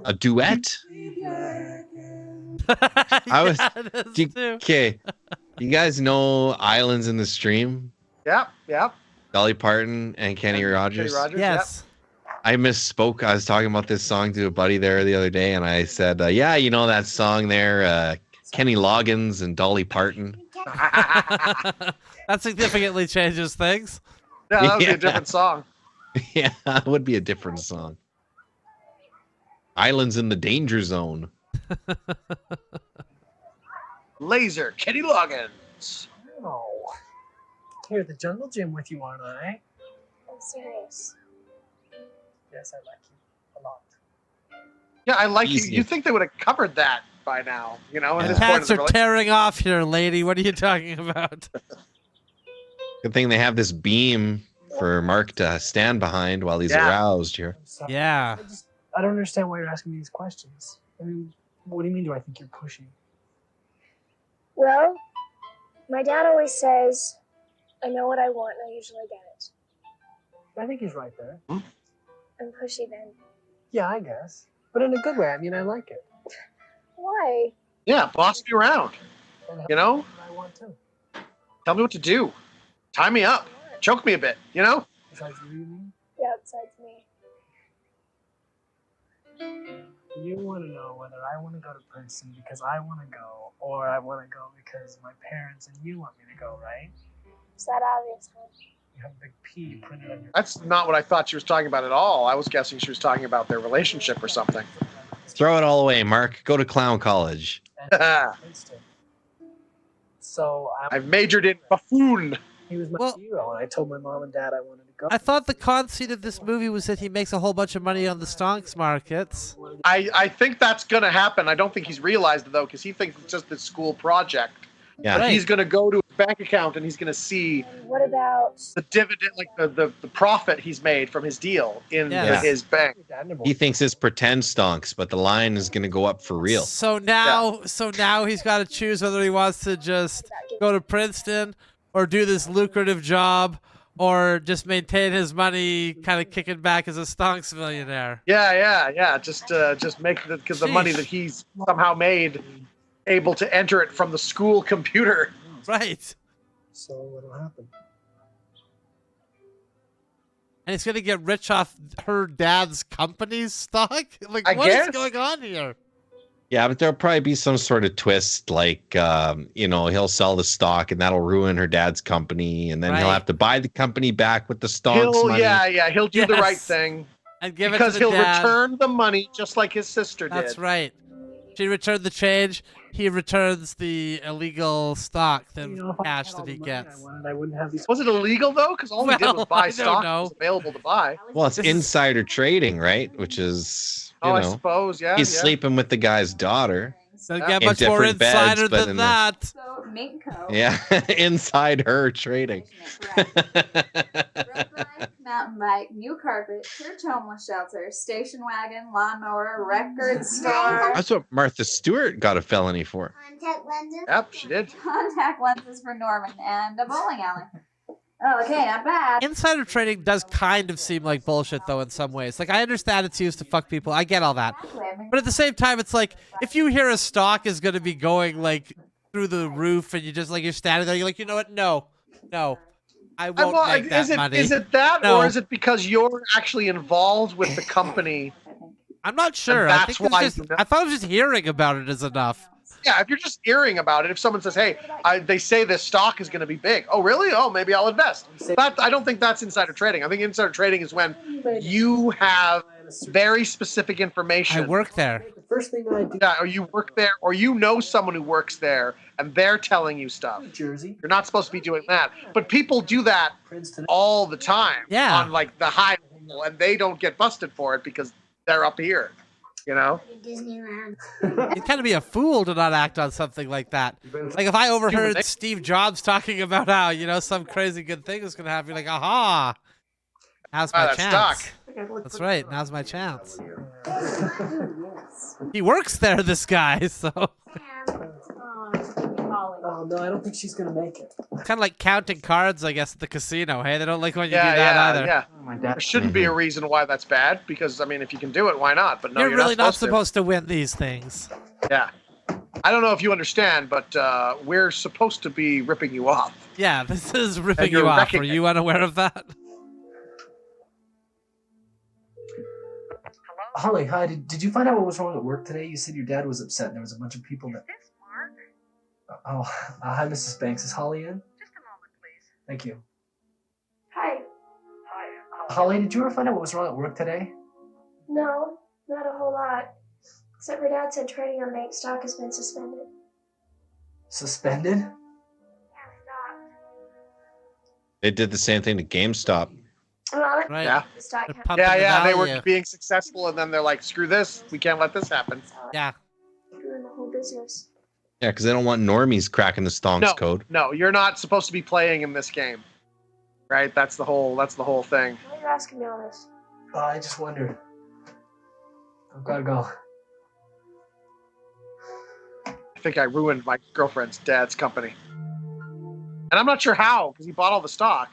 A duet? I was okay. You guys know Islands in the Stream? Yep. Dolly Parton and Kenny Rogers. Yes. I misspoke. I was talking about this song to a buddy there the other day, and I said, "Yeah, you know that song there, Kenny Loggins and Dolly Parton." That significantly changes things. Yeah, that would be Yeah. a different song. Yeah, it would be a different song. Islands in the Danger Zone. Laser, Kenny Loggins. Oh. Here at the jungle gym with you, aren't I? I'm serious. Yes, I like you a lot. Yeah, I like you. Easy. You think they would have covered that by now? You know, at The this point in pants the are relationship. tearing off here, lady. What are you talking about? Good thing they have this beam for Mark to stand behind while he's Yeah. aroused here. Yeah. I don't understand why you're asking me these questions. I mean, what do you mean do I think you're pushy? Well, my dad always says, I know what I want and I usually get it. I think he's right there. I'm pushy then. Yeah, I guess. But in a good way. I mean, I like it. Why? Yeah, boss me around. You know, I want to. tell me what to do. Tie me up. Choke me a bit. You know. Besides you, you mean? Yeah, besides me. You want to know whether I want to go to Princeton because I want to go, or I want to go because my parents and you want me to go, right? Is that obvious, huh? You have a big P printed on your... That's not what I thought she was talking about at all. I was guessing she was talking about their relationship or something. Throw it all away, Mark. Go to clown college. Princeton. So I've majored in buffoon. he was my hero, and I told my mom and dad I wanted to go. I thought the conceit of this movie was that he makes a whole bunch of money on the stocks markets. I think that's going to happen. I don't think he's realized it, though, because he thinks it's just this school project. Yeah. But he's going to go to his bank account and he's going to see What about... the dividend, like the profit he's made from his deal in Yeah. his bank. He thinks it's pretend stonks, but the line is going to go up for real. So now he's got to choose whether he wants to just go to Princeton or do this lucrative job or just maintain his money, kind of kicking back as a stonks millionaire. Yeah. Just make because the money that he's somehow made, able to enter it from the school computer. Right. So what'll happen? And he's gonna get rich off her dad's company's stock? Like, I what is guess. going on here? Yeah, but there'll probably be some sort of twist, like, he'll sell the stock and that'll ruin her dad's company, and then he'll Right. have to buy the company back with the stonks money. He'll do the right Yes. thing. And give because it to the he'll dad. return the money just like his sister did. That's right. She returned the change. He returns the illegal stock, the cash that he gets. I wouldn't have these. Was it illegal though? Because all he did was Well, I buy don't stock that know. was available to buy. Well, it's insider trading, right? Which is, you Oh, I know, suppose, yeah. he's yeah. sleeping with the guy's daughter. Doesn't get In much more different beds, insider but than in the- that. So, Minko, Yeah, inside her trading. mountain bike, new carpet, church homeless shelter, station wagon, lawnmower, record store, That's what Martha Stewart got a felony for. Contact lenses? Yep, she did. contact lenses for Norman, and a bowling alley. Oh, okay, not bad. Insider trading does kind of seem like bullshit, though, in some ways. Like, I understand it's used to fuck people. I get all that. But at the same time, it's like, if you hear a stock is going to be going, like, through the roof and you just, like, you're standing there, you're like, you know what? No. I won't make that money. Is it that, No. or is it because you're actually involved with the company? I'm not sure. And I that's think why it's just, I thought just hearing about it is enough. if you're just hearing about it, if someone says, "Hey, they say this stock is going to be big," oh really? Oh, maybe I'll invest. I don't think that's insider trading. I think insider trading is when you have very specific information. I work there. The first thing I do. Yeah, or you work there, or you know someone who works there, and they're telling you stuff. Jersey. You're not supposed to be doing that, but people do that all the time. Yeah. On like the high level, and they don't get busted for it because they're up here. You know. Disneyland. You'd kind of be a fool to not act on something like that. Like if I overheard Steve Jobs talking about how, you know, some crazy good thing is going to happen, like, aha, now's my chance. Stock. That's right, now's my chance. He works there, this guy, so. Oh no, I don't think she's gonna make it. Kind of like counting cards, I guess, at the casino. Hey, they don't like when you do that either. Yeah. There shouldn't be a reason why that's bad, because I mean, if you can do it, why not? But no, you're really not supposed to win these things. Yeah. I don't know if you understand, but we're supposed to be ripping you off. Yeah, this is ripping you off. Are you unaware of that? Holly, hi. Did you find out what was wrong at work today? You said your dad was upset and there was a bunch of people that... Oh, hi, Mrs. Banks. Is Holly in? Just a moment, please. Thank you. Hi. Holly, did you ever find out what was wrong at work today? No, not a whole lot. Except for Dad said trading on bank stock has been suspended. Suspended? They did the same thing to GameStop. Well, Right. Yeah. the stock Yeah, they were value. being successful, and then they're like, "Screw this! We can't let this happen." Yeah. doing the whole business. Yeah, because they don't want normies cracking the stonks code. No, you're not supposed to be playing in this game, right? That's the whole thing. Why are you asking me all this? I just wondered. I've got to go. I think I ruined my girlfriend's dad's company, and I'm not sure how, because he bought all the stock.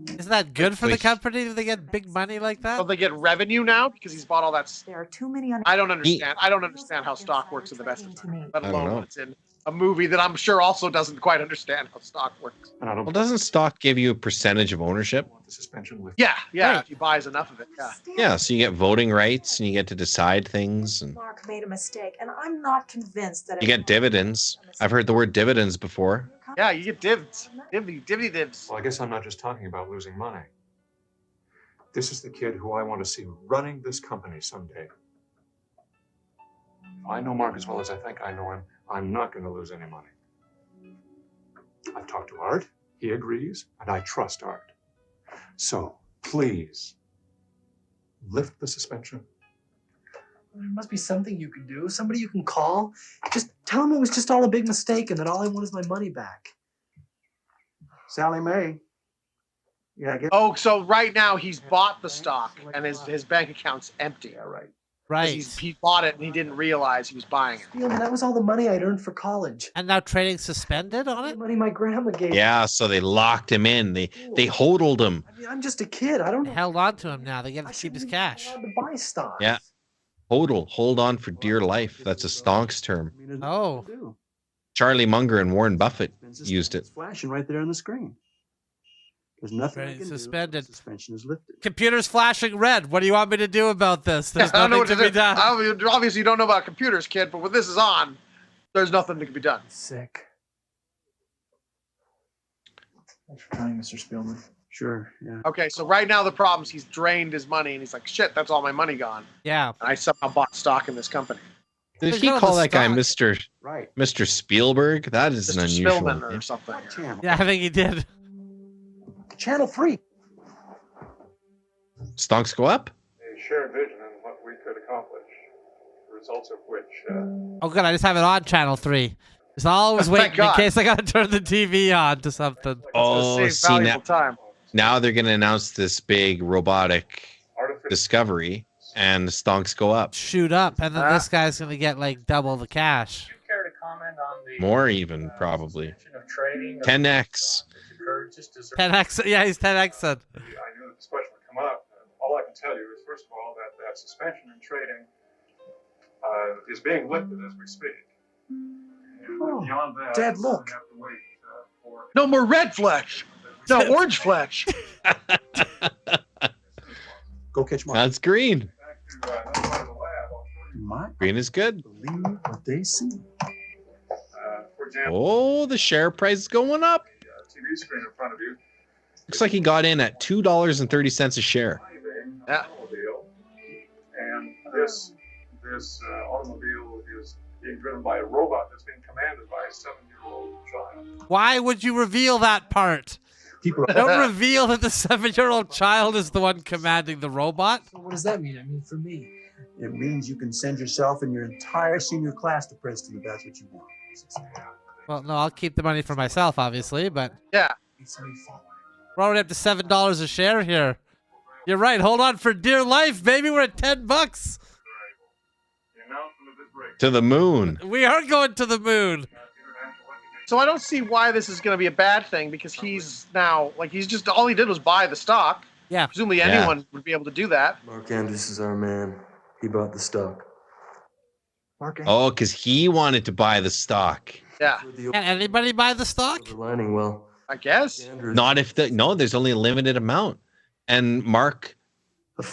Isn't that good for the company? Do they get big money like that? So they get revenue now because he's bought all that. There are too many. I don't understand. I don't understand how stock works in the best of times, let I don't alone know. when it's in a movie that I'm sure also doesn't quite understand how stock works. Well, doesn't stock give you a percentage of ownership? The suspension with. Yeah, if he buys enough of it, yeah. Yeah, so you get voting rights and you get to decide things and Mark made a mistake, and I'm not convinced that you get dividends. I've heard the word dividends before. Yeah, you get divs. Divs. Well, I guess I'm not just talking about losing money. This is the kid who I want to see running this company someday. If I know Mark as well as I think I know him, I'm not going to lose any money. I've talked to Art, he agrees, and I trust Art. So, please, lift the suspension. There must be something you can do. Somebody you can call. Just tell him it was just all a big mistake and that all I want is my money back. Sally Mae. Yeah, Oh, so right now he's bought the stock and his bank account's empty. Yeah, right. Right. He bought it and he didn't realize he was buying it. Yeah, but that was all the money I'd earned for college. And now trading suspended on it? The money my grandma gave me. Yeah, so they locked him in. They hodled him. I mean, I'm just a kid. I don't They know. held on to him now. They get to keep his cash. Allowed to buy stock. Yeah. Hodl, hold on for dear life. That's a stonks term. Oh. Charlie Munger and Warren Buffett used it. It's flashing right there on the screen. There's nothing I Trading can suspended. do. Suspension is lifted. Computer's flashing red. What do you want me to do about this? There's I don't know nothing what to be done. Obviously, you don't know about computers, kid, but when this is on, there's nothing that can be done. Sick. Thanks for trying, Mr. Spielman. Sure, yeah. Okay, so right now the problem's he's drained his money and he's like, shit, that's all my money gone. Yeah. And I somehow bought stock in this company. Did There's he none of call the that guy stock. Mr. Spielberg? That is an Mr. unusual Spillman name. or something. Yeah, I think he did. Channel 3. Stonks go up? A shared vision on what we could accomplish, the results of which. Oh, good. I just have it on channel 3. Just always Thank waiting in God. case I gotta turn the TV on to something. Oh, Save see valuable now, time. now they're going to announce this big robotic discovery and the stonks go up. Shoot up, and then this guy's gonna get like double the cash. Care to comment on the More even, probably. of trading? 10x. Occurred just as 10x. Yeah, he's 10x. I knew that this question would come up. All I can tell you is, first of all, that suspension in trading is being lifted as we speak. And beyond that, Dad, we'll look. have to wait for. No more red flesh. No, orange flesh. Go catch Mark. That's green. You might Green is good. believe what they see. Oh, the share price is going up. TV screen in front of you. Looks like he got in at $2.30 a share. Yeah. And this automobile is being driven by a robot that's being commanded by a 7-year-old child. Why would you reveal that part? Don't reveal that the 7-year-old child is the one commanding the robot. So what does that mean? I mean, for me. It means you can send yourself and your entire senior class to Princeton if that's what you want. Well, no, I'll keep the money for myself, obviously, but yeah, we're already up to $7 a share here. You're right. Hold on for dear life, baby. We're at $10. To the moon. We are going to the moon. So I don't see why this is going to be a bad thing because he's now he's just all he did was buy the stock. Yeah. Presumably anyone would be able to do that. Mark Andrews is our man. He bought the stock. Oh, because he wanted to buy the stock. Yeah. Can anybody buy the stock? The lining, well, I guess. Not if there's only a limited amount. And Mark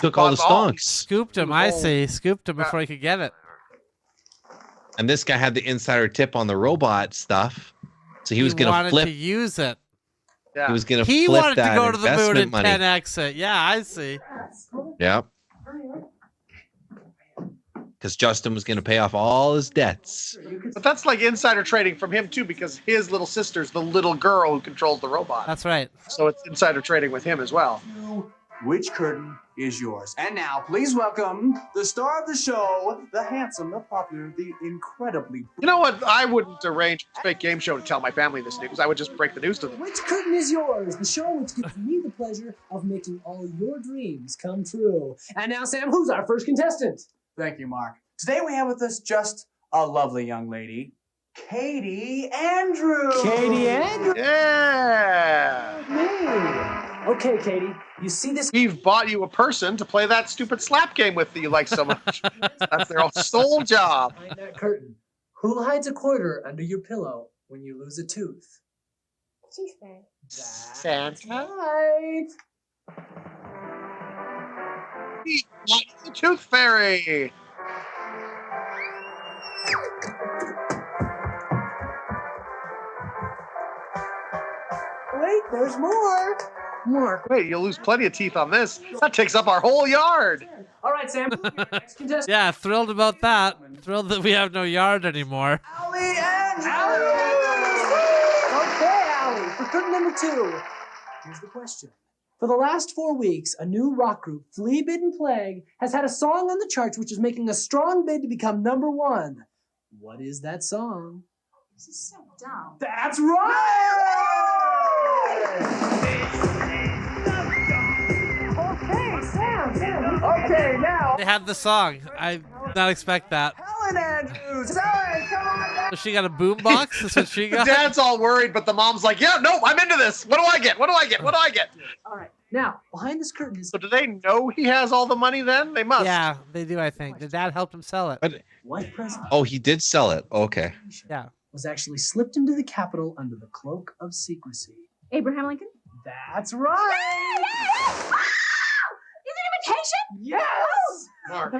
took all the stocks. Scooped him, I see. Scooped him before he could get it. And this guy had the insider tip on the robot stuff. So he was going to flip. To use it. Yeah. He was going to flip He wanted that to go to the moon and money. 10x it. Yeah, I see. Yeah. Because Justin was going to pay off all his debts. But that's like insider trading from him too, because his little sister's the little girl who controls the robot. That's right. So it's insider trading with him as well. Which curtain is yours? And now, please welcome the star of the show, the handsome, the popular, the incredibly... You know what? I wouldn't arrange a fake game show to tell my family this news. I would just break the news to them. Which curtain is yours? The show which gives me the pleasure of making all your dreams come true. And now, Sam, who's our first contestant? Thank you, Mark. Today we have with us just a lovely young lady, Katie Andrews. Katie Andrews? Yeah! Me. Okay, Katie, you see this? We've bought you a person to play that stupid slap game with that you like so much. That's their sole job. Behind that curtain. Who hides a quarter under your pillow when you lose a tooth? Tooth fairy. Santa? Right. The Tooth Fairy. Wait, there's more. Mark, wait, you'll lose plenty of teeth on this. That takes up our whole yard. All right, Sam. Next contestant. Yeah, thrilled about that. Thrilled that we have no yard anymore. Allie Andrews. Okay, Allie, for curtain number 2. Here's the question. For the last 4 weeks, a new rock group, Flea Bitten Plague, has had a song on the charts which is making a strong bid to become number 1. What is that song? This is so dumb. That's right! Okay, Sam. Okay, now. They had the song. I did not expect that. Helen Andrews. Helen, come on down. So she got a boombox? That's what she The got? dad's all worried, but the mom's like, yeah, no, I'm into this. What do I get? What do I get? What do I get? All right, now, behind this curtain is... So do they know he has all the money then? They must. Yeah, they do, I think. The dad helped him sell it. But, What present oh, he did sell it. Okay. Yeah. was actually slipped into the Capitol under the cloak of secrecy? Abraham Lincoln? That's right! Is it invitation? Yes! Mark,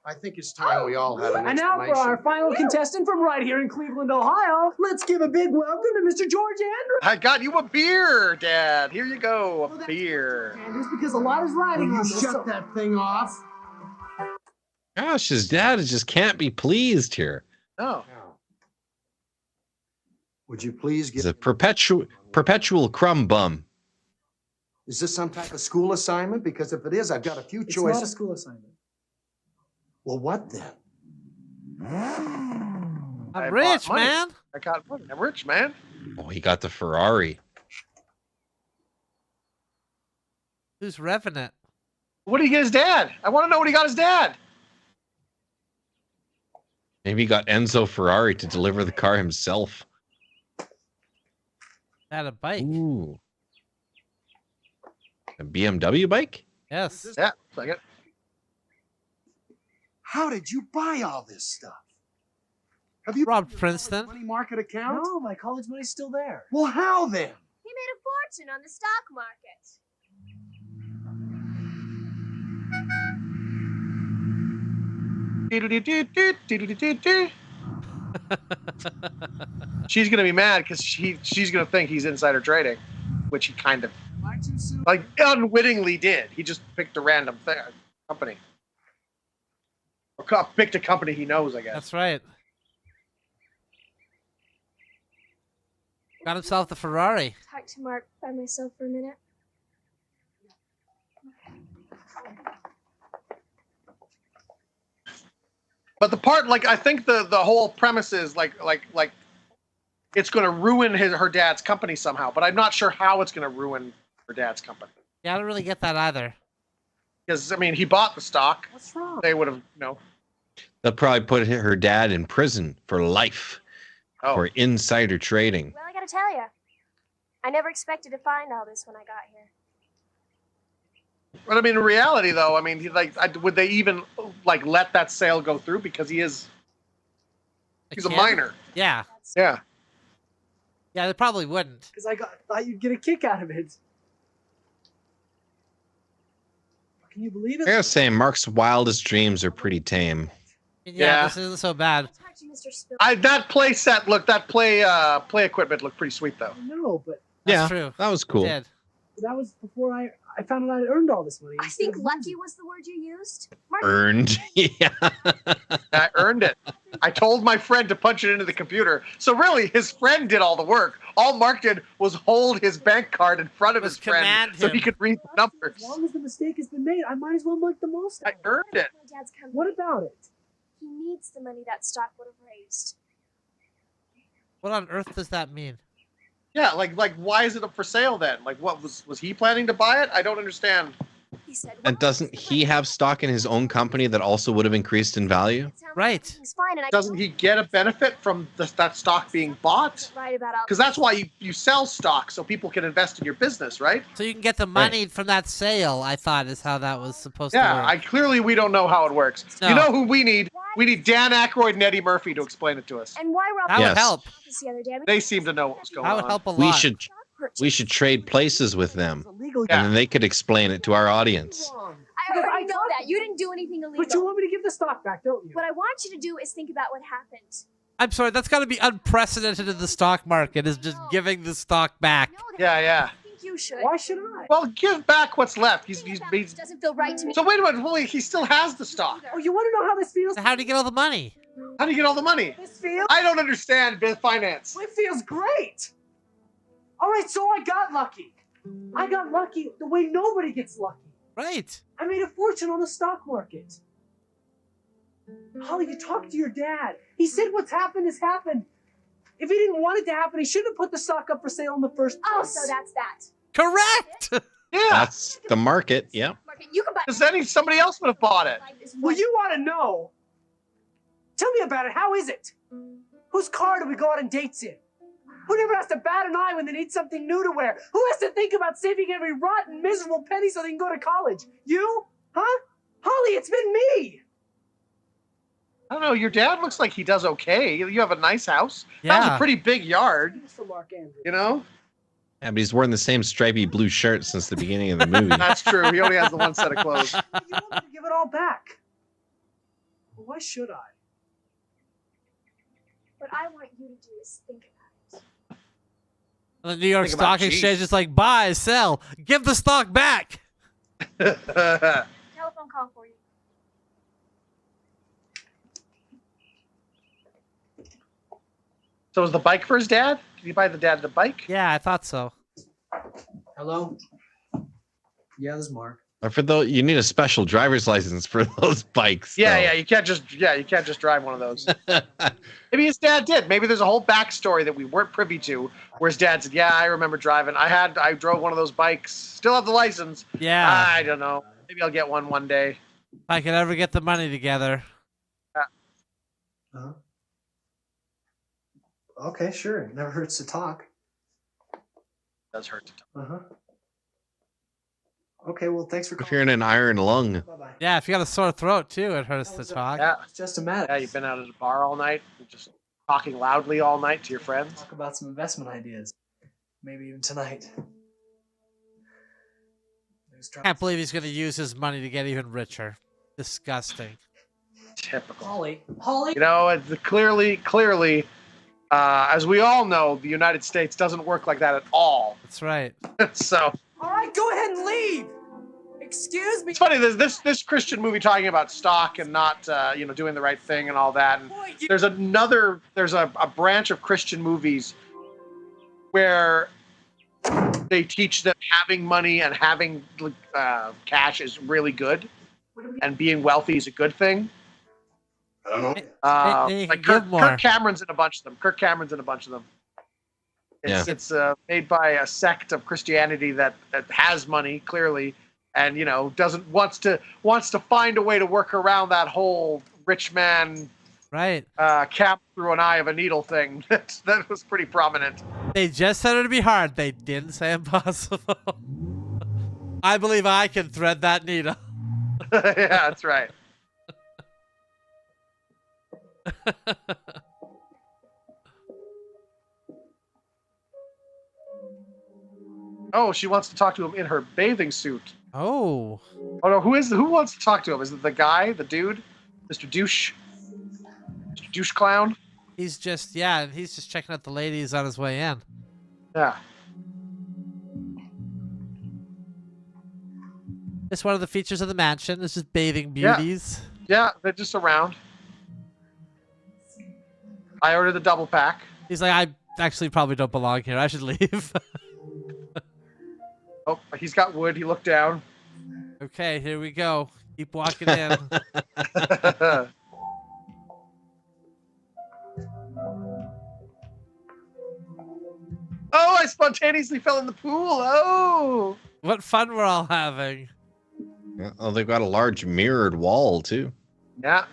I think it's time we all had an And now for our final contestant from right here in Cleveland, Ohio, let's give a big welcome to Mr. George Andrews. I got you a beer, Dad. Here you go, a beer. Andrews, because a lot is riding on this. Shut that thing off. Gosh, his dad just can't be pleased here. No. Would you please He's get... a perpetual crumb bum. Is this some type of school assignment? Because if it is, I've got a few It's choices. not a school assignment. Well, what then? I'm rich, money. man. I got money. I'm rich, man. Oh, he got the Ferrari. Who's revving it? What did he get his dad? I want to know what he got his dad. Maybe he got Enzo Ferrari to deliver the car himself. Had a bike. Ooh. A BMW bike? Yes. Yeah, second. How did you buy all this stuff? Have you robbed Princeton? Money market account? No, my college money's still there. Well, how then? He made a fortune on the stock market. She's gonna be mad because she's gonna think he's insider trading, which he kind of like unwittingly did. He just picked a random company, or picked a company he knows. I guess that's right. Got himself the Ferrari. Talk to Mark by myself for a minute. But the part, like, I think the whole premise is like it's going to ruin her dad's company somehow. But I'm not sure how it's going to ruin her dad's company. Yeah, I don't really get that either. Because I mean, he bought the stock. What's wrong? They would have, They'll probably put her dad in prison for life for insider trading. Well, I gotta tell you, I never expected to find all this when I got here. But I mean, in reality, though, I mean, would they even let that sale go through because he's a minor? Yeah. Yeah. Yeah, they probably wouldn't. Because I thought you'd get a kick out of it. Can you believe it? I gotta say, Mark's wildest dreams are pretty tame. Yeah, this isn't so bad. That play set that play equipment looked pretty sweet though. No, but Yeah, true. that was cool. that was before I found out I'd earned all this money. I think lucky was the word you used. Mark, Earned. Yeah. I earned it. I told my friend to punch it into the computer. So really, his friend did all the work. All Mark did was hold his bank card in front of his friend so he could read the numbers. As long as the mistake has been made, I might as well make the most of it. I earned it. my dad's company. What about it? He needs the money that stock would have raised. What on earth does that mean? Yeah, like why is it up for sale then? Like, what was he planning to buy it? I don't understand. He said, And doesn't he have stock in his own company that also would have increased in value? Right. He's fine, and I Doesn't he get a benefit from that stock being bought? right about all Because that's why you sell stock so people can invest in your business, right? So you can get the money from that sale, I thought is how that was supposed to Yeah, work. we don't know how it works. No. You know who we need? We need Dan Aykroyd and Eddie Murphy to explain it to us. And why Ralph That would Yes. help. the other day? They seem to know what's going That would on. help a lot. We should trade places with them, Illegal. and then they could explain it to our audience. I already know that. You didn't do anything illegal. But you want me to give the stock back, don't you? What I want you to do is think about what happened. I'm sorry, that's got to be unprecedented in the stock market, is just giving the stock back. Yeah. I think you should. Why should I? Well, give back what's left. He's Doesn't feel right to me. So wait a minute. Well, he still has the stock. Oh, you want to know how this feels? So how do you get all the money? How do you get all the money? This feels? I don't understand finance. It feels great. All right, so I got lucky. I got lucky the way nobody gets lucky. Right. I made a fortune on the stock market. Holly, you talked to your dad. He said what's happened has happened. If he didn't want it to happen, he shouldn't have put the stock up for sale in the first place. Oh, so that's that. Correct. Yeah. That's the market. Yeah. You can buy. Because then somebody else would have bought it. Well, you want to know. Tell me about it. How is it? Whose car do we go out on dates in? Who never has to bat an eye when they need something new to wear? Who has to think about saving every rotten, miserable penny so they can go to college? You? Huh? Holly, it's been me. I don't know. Your dad looks like he does okay. You have a nice house. That Yeah. was a pretty big yard. Mr. Mark Andrews. You know? Yeah, but he's worn the same stripy blue shirt since the beginning of the movie. That's true. He only has the one set of clothes. You want me to give it all back. Well, why should I? What I want you to do is think about it. The New York Think about Stock cheese. Exchange is like, buy, sell, give the stock back. Telephone call for you. So was the bike for his dad? Did he buy the dad the bike? Yeah, I thought so. Hello? Yeah, this is Mark. Or for those, you need a special driver's license for those bikes. Yeah, though. yeah. You can't just drive one of those. Maybe his dad did. Maybe there's a whole backstory that we weren't privy to, where his dad said, "Yeah, I remember driving. I drove one of those bikes. Still have the license. Yeah. I don't know. Maybe I'll get one day." If I could ever get the money together. Okay, sure. It never hurts to talk. Does hurt to talk. Uh-huh. Okay, well, thanks for If you're in an iron lung. Bye-bye. Yeah, if you got a sore throat too, it hurts to talk. Yeah. It's just a matter. Yeah, you've been out at a bar all night, just talking loudly all night to your friends. Talk about some investment ideas. Maybe even tonight. Can't believe he's going to use his money to get even richer. Disgusting. typical. Holly. You know, it's clearly, as we all know, the United States doesn't work like that at all. That's right. So. All right, go ahead and leave. Excuse me. It's funny. There's this Christian movie talking about stock and not, doing the right thing and all that. And there's a branch of Christian movies where they teach that having money and having cash is really good, and being wealthy is a good thing. I don't know. Like Kirk Cameron's in a bunch of them. It's made by a sect of Christianity that has money clearly, and wants to find a way to work around that whole rich man cap through an eye of a needle thing. That was pretty prominent. They just said it'd be hard. They didn't say impossible. I believe I can thread that needle. Yeah, that's right. Oh, she wants to talk to him in her bathing suit. Oh. Oh no, who wants to talk to him? Is it the guy, the dude? Mr. Douche? Mr. Douche Clown? He's just checking out the ladies on his way in. Yeah. It's one of the features of the mansion. This is bathing beauties. Yeah, they're just around. I ordered the double pack. He's like, I actually probably don't belong here. I should leave. Oh, he's got wood. He looked down. Okay, here we go. Keep walking in. Oh, I spontaneously fell in the pool. Oh. What fun we're all having. Oh, they've got a large mirrored wall, too. Yeah.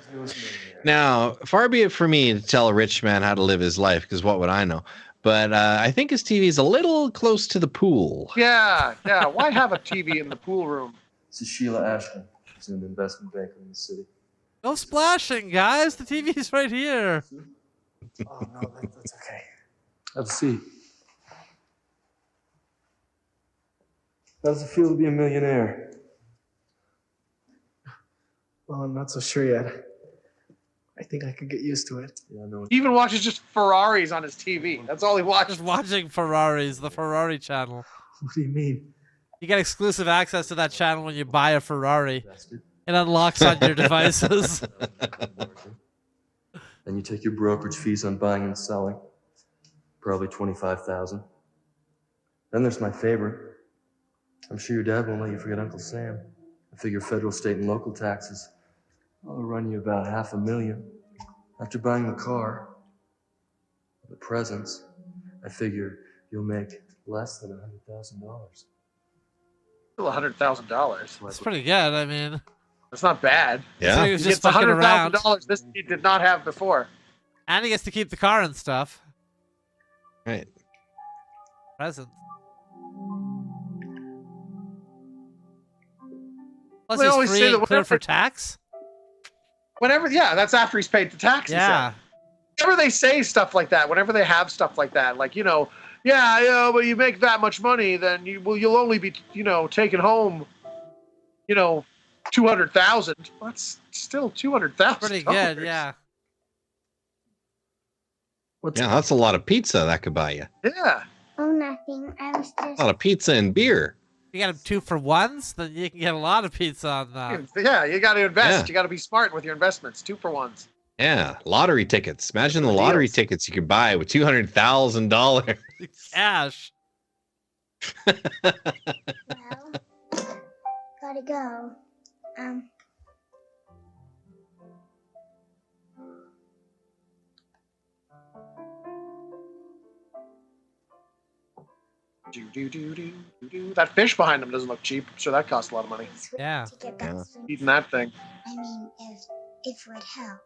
Now, far be it for me to tell a rich man how to live his life, because what would I know? But I think his TV is a little close to the pool. Yeah. Why have a TV in the pool room? This is Sheila Ashman. She's an investment banker in the city. No splashing, guys. The TV's right here. Oh, no, that's okay. Have a seat. How does it feel to be a millionaire? Well, I'm not so sure yet. I think I could get used to it. Yeah, I know. He even watches just Ferraris on his TV. That's all he watches. Just watching Ferraris, the Ferrari channel. What do you mean? You get exclusive access to that channel when you buy a Ferrari. It unlocks on your devices. And you take your brokerage fees on buying and selling. Probably $25,000. Then there's my favorite. I'm sure your dad won't let you forget Uncle Sam. I figure federal, state, and local taxes. I'll run you about $500,000. After buying the car, the presents, I figure you'll make less than $100,000. Still $100,000. That's pretty good. I mean, that's not bad. Yeah, so he was just fucking around. $100,000 this kid did not have before. And he gets to keep the car and stuff. Right. Presents. Plus, They always he's say free that and clear whenever- for tax. That's after he's paid the taxes. Yeah. Whenever they say stuff like that, whenever they have stuff like that, like, but you make that much money, then you'll only be, taking home, 200,000. That's still 200,000. Pretty good, yeah. That's a lot of pizza that could buy you. Yeah. Oh, nothing. I was A just. lot of pizza and beer. You got them 2 for 1s, then you can get a lot of pizza on that. Yeah, you got to invest. Yeah. You got to be smart with your investments. 2 for 1s. Yeah, lottery tickets. Imagine the lottery tickets you could buy with $200,000. Cash. Well, gotta go. That fish behind him doesn't look cheap. I'm sure that costs a lot of money. Yeah. Eating that thing. I mean, if it would help.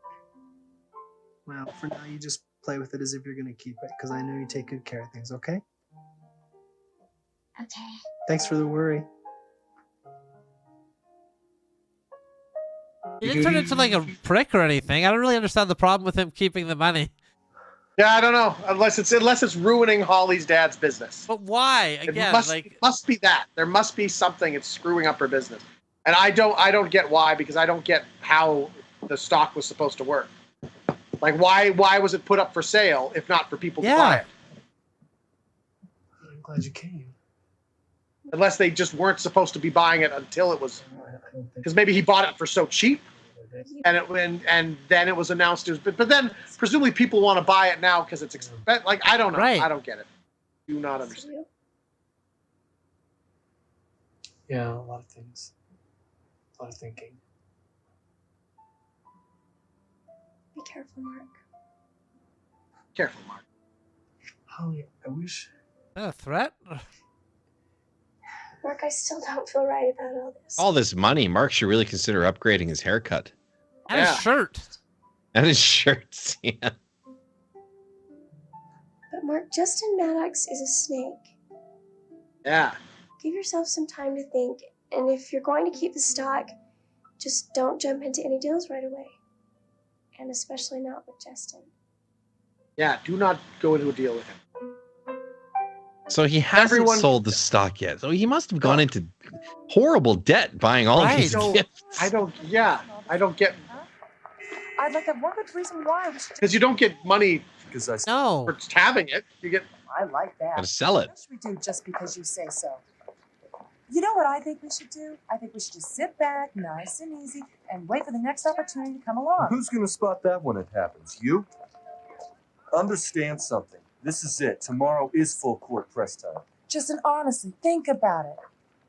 Well, for now, you just play with it as if you're going to keep it, because I know you take good care of things, okay? Okay. Thanks for the worry. He didn't turn into like a prick or anything. I don't really understand the problem with him keeping the money. Yeah, I don't know. Unless it's ruining Holly's dad's business. But why? Again, it must be that. There must be something. It's screwing up her business. And I don't get why, because I don't get how the stock was supposed to work. Like, why was it put up for sale if not for people to buy it? I'm glad you came. Unless they just weren't supposed to be buying it until it was, because maybe he bought it for so cheap, and then it was announced. But then presumably people want to buy it now because it's expensive. Like, I don't know. Right. I don't get it. Do not understand. Yeah, a lot of things. A lot of thinking. Be careful, Mark. Careful, Mark. Holly, I wish. A threat? Mark, I still don't feel right about all this. All this money, Mark should really consider upgrading his haircut. And his shirt. And his shirts, yeah. But Mark, Justin Maddox is a snake. Yeah. Give yourself some time to think, and if you're going to keep the stock, just don't jump into any deals right away. And especially not with Justin. Yeah, do not go into a deal with him. So he hasn't sold the stock yet. So he must have gone into horrible debt buying all these gifts. I don't get, I'd like to have one good reason why we should. because you don't get money No. for just having it. You get. I like that. Gotta sell it. What should we do just because you say so? You know what I think we should do? I think we should just sit back, nice and easy, and wait for the next opportunity to come along. Who's going to spot that when it happens? You? Understand something. This is it. Tomorrow is full court press time. Justin, honestly, think about it.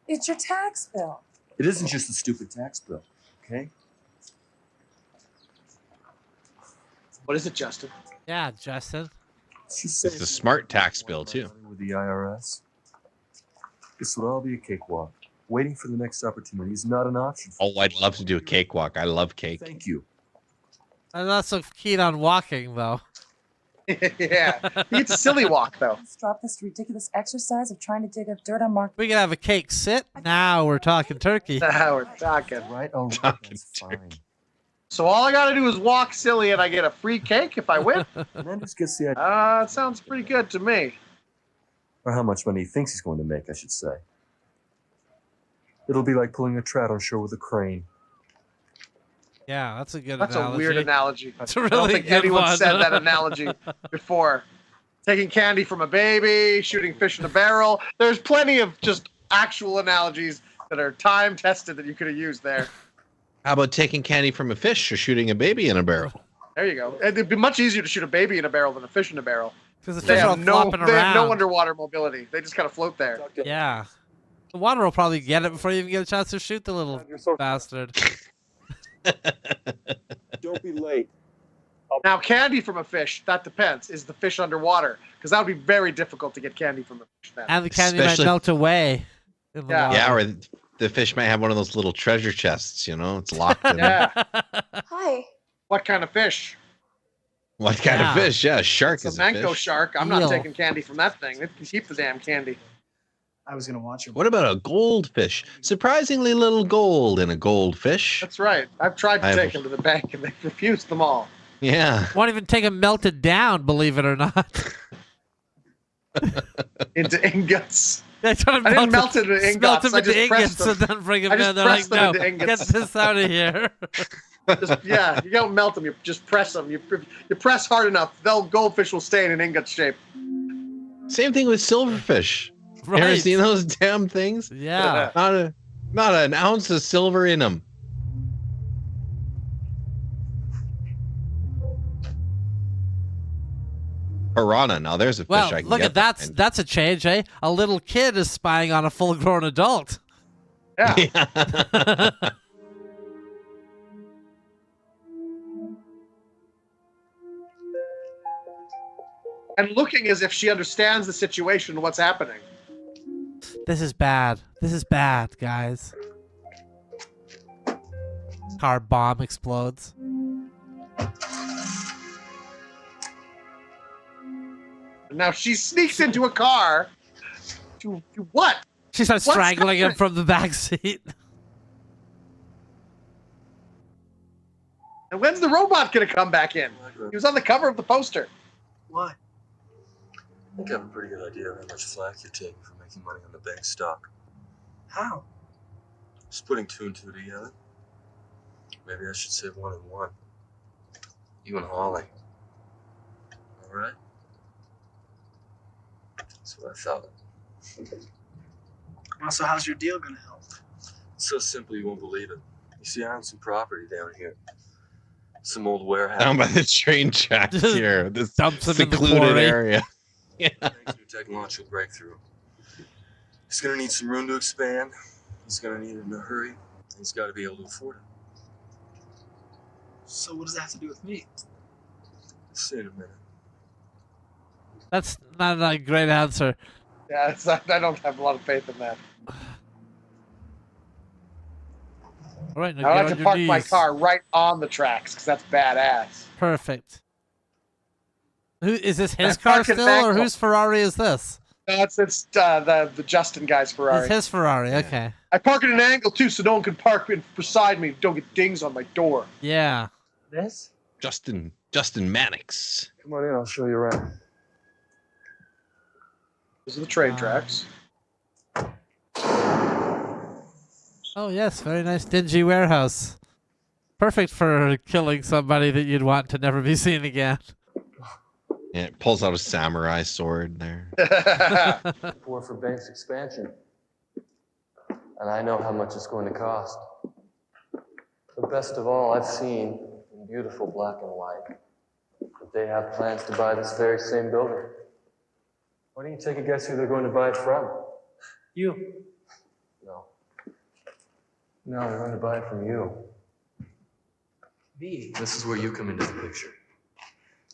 It's your tax bill. It isn't just a stupid tax bill, okay? What is it, Justin? Yeah, Justin. It's a smart tax bill, too. With the IRS. This would all be a cakewalk. Waiting for the next opportunity is not an option. Oh, I'd love to do a cakewalk. I love cake. Thank you. I'm not so keen on walking, though. Yeah. It's a silly walk, though. Let's drop this ridiculous exercise of trying to dig up dirt on Mark. We can have a cake sit. Now we're talking turkey. Now we're talking. Right? Oh, Talking fine. So all I got to do is walk silly and I get a free cake if I win? And then just gets the idea. It sounds pretty good to me. Or how much money he thinks he's going to make, I should say. It'll be like pulling a trout on shore with a crane. Yeah, that's a good That's analogy. a weird analogy. It's a I don't really think good anyone one. said that analogy before. Taking candy from a baby, shooting fish in a barrel. There's plenty of just actual analogies that are time tested that you could have used there. How about taking candy from a fish or shooting a baby in a barrel? There you go. It'd be much easier to shoot a baby in a barrel than a fish in a barrel. Because the They fish are all have flopping they around. have no underwater mobility. They just kind of float there. Yeah. The water will probably get it before you even get a chance to shoot the little bastard. Don't be late. Now, candy from a fish, that depends. Is the fish underwater? Because that would be very difficult to get candy from a fish then. And the candy Especially- might melt away. In the water. Yeah, or the fish might have one of those little treasure chests, you know? It's locked in. Yeah. Hi. What kind of fish? What kind of fish? Yeah, a shark It's is a a mango fish. shark. I'm Eel. not taking candy from that thing. They can keep the damn candy. I was gonna watch it. What about a goldfish? Surprisingly little gold in a goldfish. That's right. I've tried to I have take them to the bank and they've refused them all. Yeah. Won't even take them melted down, believe it or not. Into ingots. They try to I didn't melt it into smelt ingots. them I into just pressed ingots and them. then bring them I in. just They're like, pressed them no, into get ingots. this out of here. Yeah, you don't melt them. You just press them. You press hard enough, goldfish will stay in an ingot shape. Same thing with silverfish. You ever Right. seen those damn things? Yeah. Not an ounce of silver in them. Piranha. Now there's a fish Well, I can look get at that. behind. That's a change, eh? A little kid is spying on a full-grown adult. Yeah. And looking as if she understands the situation and what's happening. This is bad. This is bad, guys. Car bomb explodes. Now she sneaks into a car. To what? She starts What's strangling him happening? from the back seat. And when's the robot gonna come back in? He was on the cover of the poster. Why? I think I have a pretty good idea of how much flack you're taking for making money on the bank stock. How? Just putting two and two together. Maybe I should say 1 and 1. You and Holly. All right? That's what I thought. Well, so how's your deal gonna help? It's so simple you won't believe it. You see, I own some property down here. Some old warehouse. Down by the train tracks here. This Dumps them in the secluded quarry. area. Yeah. Thanks to a technological breakthrough. He's gonna need some room to expand. He's gonna need it in a hurry. And he's got to be able to afford it. So what does that have to do with me? See in a minute. That's not a great answer. Yeah, it's not, I don't have a lot of faith in that. All right, now I get like on to your park my knees. car right on the tracks because that's badass. Perfect. Who is this? His I car park at still, an or angle. whose Ferrari is this? No, it's the Justin guy's Ferrari. It's his Ferrari. Okay. I park at an angle too, so no one can park beside me. Don't get dings on my door. Yeah. This? Justin Mannix. Come on in, I'll show you around. These are the train tracks. Oh yes, very nice dingy warehouse. Perfect for killing somebody that you'd want to never be seen again. Yeah, it pulls out a samurai sword there. Or for bank's expansion. And I know how much it's going to cost. But best of all, I've seen in beautiful black and white that they have plans to buy this very same building. Why don't you take a guess who they're going to buy it from? You. No. No, they're going to buy it from you. Me. This is where you come into the picture.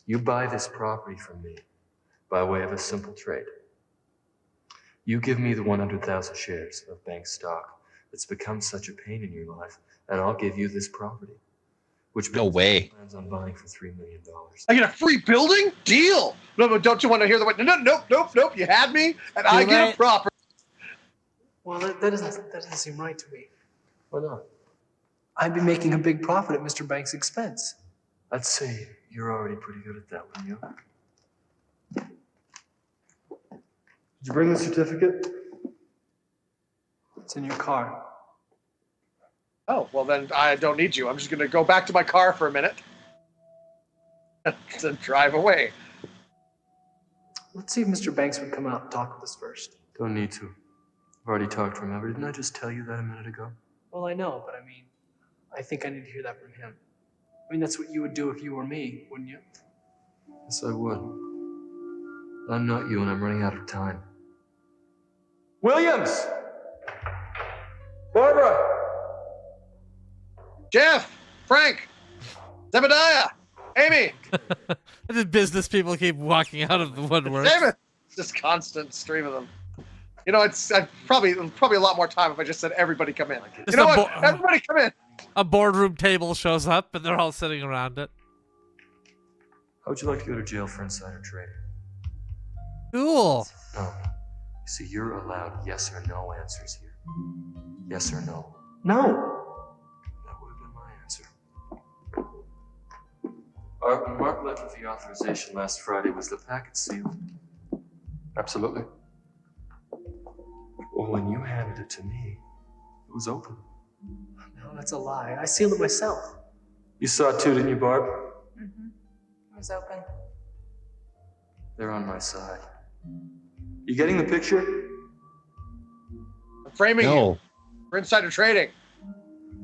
You buy this property from me by way of a simple trade. You give me the 100,000 shares of bank stock that's become such a pain in your life, and I'll give you this property, which No way. plans on buying for $3 million. I get a free building? Deal! No, but don't you want to hear the way? Nope. You had me, and I get a property. Well, that doesn't seem right to me. Why not? I'd be making a big profit at Mr. Banks' expense. I'd say you're already pretty good at that, wouldn't you? Did you bring the certificate? It's in your car. Oh, well then I don't need you. I'm just going to go back to my car for a minute and drive away. Let's see if Mr. Banks would come out and talk with us first. Don't need to. I've already talked, remember? Didn't I just tell you that a minute ago? Well, I know, but I mean, I think I need to hear that from him. I mean, that's what you would do if you were me, wouldn't you? Yes, I would. But I'm not you, and I'm running out of time. Williams! Barbara! Jeff! Frank! Zebediah! Amy! The business people keep walking out of the woodwork. Damn it! Just constant stream of them. You know, it's probably a lot more time if I just said everybody come in. You know what? Everybody come in. A boardroom table shows up, and they're all sitting around it. How would you like to go to jail for insider trading? Cool. No. You see, you're allowed yes or no answers here. Yes or no. No. That would have been my answer. When Mark left with the authorization last Friday, was the packet sealed? Absolutely. Well, when you handed it to me, it was open. No, that's a lie. I sealed it myself. You saw it too, didn't you, Barb? Mm-hmm. It was open. They're on my side. You getting the picture? I'm framing No. you for insider trading.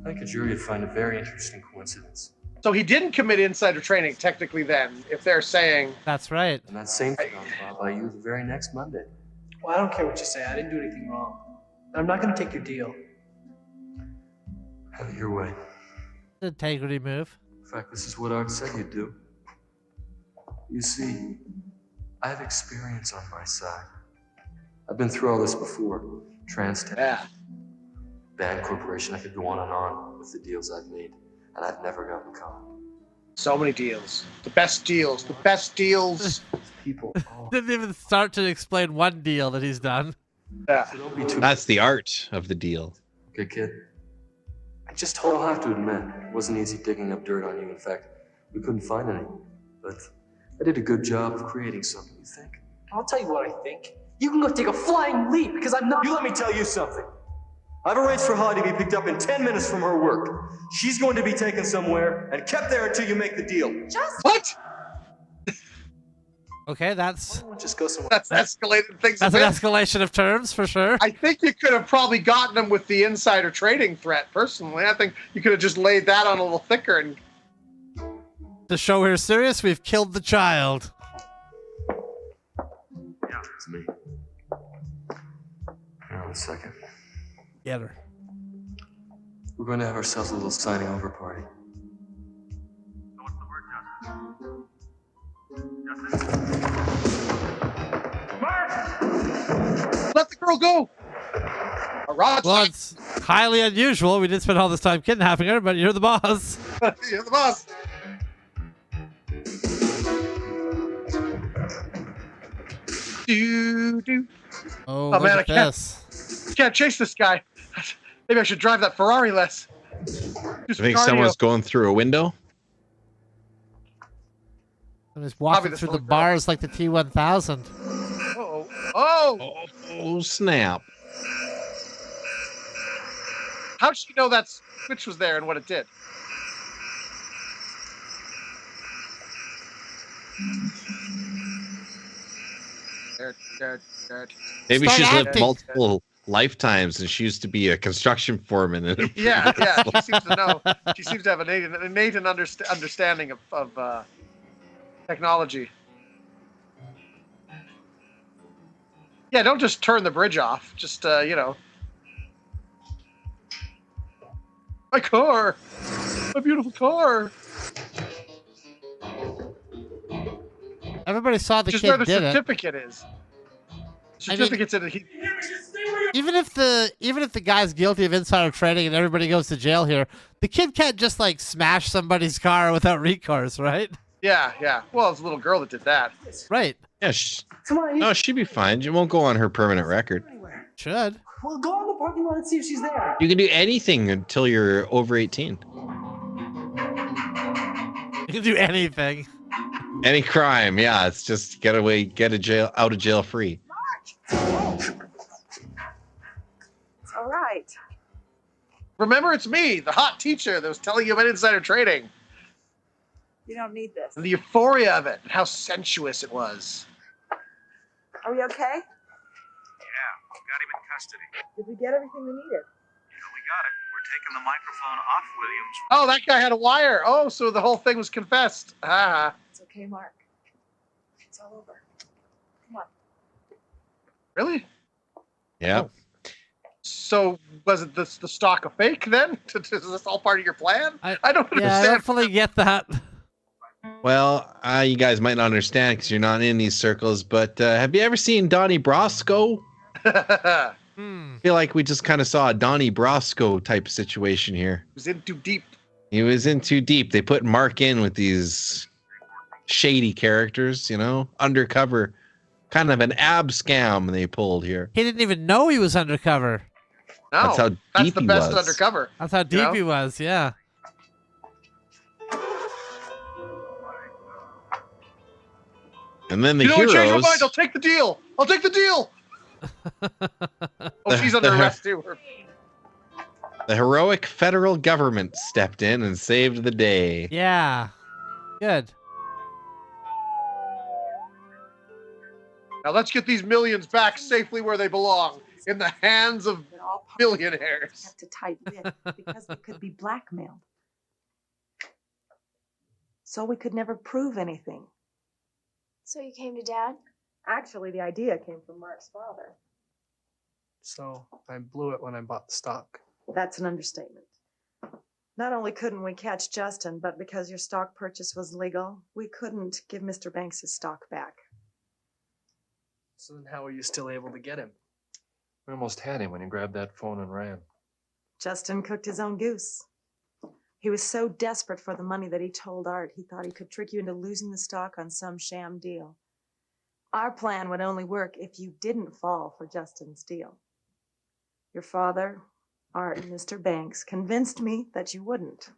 I think a jury would find a very interesting coincidence. So he didn't commit insider trading, technically, then, if they're saying... That's right. And that same thing I'll buy you the very next Monday. Well, I don't care what you say. I didn't do anything wrong. I'm not going to take your deal. Have it your way. Integrity move. In fact, this is what Art said you'd do. You see, I have experience on my side. I've been through all this before. Transtech, Yeah. Band Corporation, I could go on and on with the deals I've made. And I've never gotten caught. So many deals. The best deals. The best deals. People. Didn't even start to explain one deal that he's done. Yeah. So don't be too... That's the art of the deal. Okay, kid. I'll have to admit, it wasn't easy digging up dirt on you. In fact, we couldn't find any. But I did a good job of creating something, you think? I'll tell you what I think. You can go take a flying leap because I'm not. You let me tell you something. I've arranged for Holly to be picked up in 10 minutes from her work. She's going to be taken somewhere and kept there until you make the deal. What? Okay, that's Just go somewhere. That's escalated things. that's a an bit. escalation of terms for sure. I think you could have probably gotten him with the insider trading threat. Personally, I think you could have just laid that on a little thicker. And To show we're serious, we've killed the child. Yeah, it's me. Hang on a second. Get her. We're going to have ourselves a little signing over party. let the girl go. Well, it's highly unusual. We did spend all this time kidnapping her, but you're the boss. You're the boss. Do. Oh, man, look I at this. can't chase this guy. Maybe I should drive that Ferrari less. I think someone's going through a window. I'm just walking through the bars like the T-1000. Oh, snap. How'd she know that switch was there and what it did? Maybe Start she's lived acting. multiple lifetimes and she used to be a construction foreman. Yeah. She seems to know. She seems to have an innate understanding of technology. Yeah, don't just turn the bridge off. Just my car, my beautiful car. Everybody saw the Just kid where the did it. certificate is. Certificate's in it. Even if the guy's guilty of insider trading and everybody goes to jail here, the kid can't just like smash somebody's car without recourse, right? Yeah. Well, it's a little girl that did that. Right. Yeah. No, she'd be fine. She won't go on her permanent record. Should. Well, go on the parking lot and see if she's there. You can do anything until you're over 18. You can do anything. Any crime, yeah. It's just get out of jail free. It's all right. Remember, it's me, the hot teacher that was telling you about insider trading. You don't need this. And the euphoria of it, and how sensuous it was. Are we okay? Yeah, we got him in custody. Did we get everything we needed? We got it. We're taking the microphone off Williams. Oh, that guy had a wire. Oh, so the whole thing was confessed. Ah. It's okay, Mark. It's all over. Come on. Really? Yeah. So was it the stock a fake then? Is this all part of your plan? I don't Yeah, I understand. don't fully get that. Well, you guys might not understand because you're not in these circles, but have you ever seen Donnie Brasco? I feel like we just kind of saw a Donnie Brasco type situation here. He was in too deep. He was in too deep. They put Mark in with these shady characters, undercover, kind of an ab scam they pulled here. He didn't even know he was undercover. No, That's how deep the he best was. undercover. That's how deep he was, yeah. And then the You know, I changed my heroes. mind. I'll take the deal. I'll take the deal. Oh, she's under arrest too. The heroic federal government stepped in and saved the day. Yeah. Good. Now let's get these millions back safely where they belong, in the hands of millionaires. Kept a tight lid because we could be blackmailed. So we could never prove anything. So you came to Dad? Actually, the idea came from Mark's father. So I blew it when I bought the stock. That's an understatement. Not only couldn't we catch Justin, but because your stock purchase was legal, we couldn't give Mr. Banks his stock back. So then how were you still able to get him? We almost had him when he grabbed that phone and ran. Justin cooked his own goose. He was so desperate for the money that he told Art he thought he could trick you into losing the stock on some sham deal. Our plan would only work if you didn't fall for Justin's deal. Your father, Art, and Mr. Banks convinced me that you wouldn't.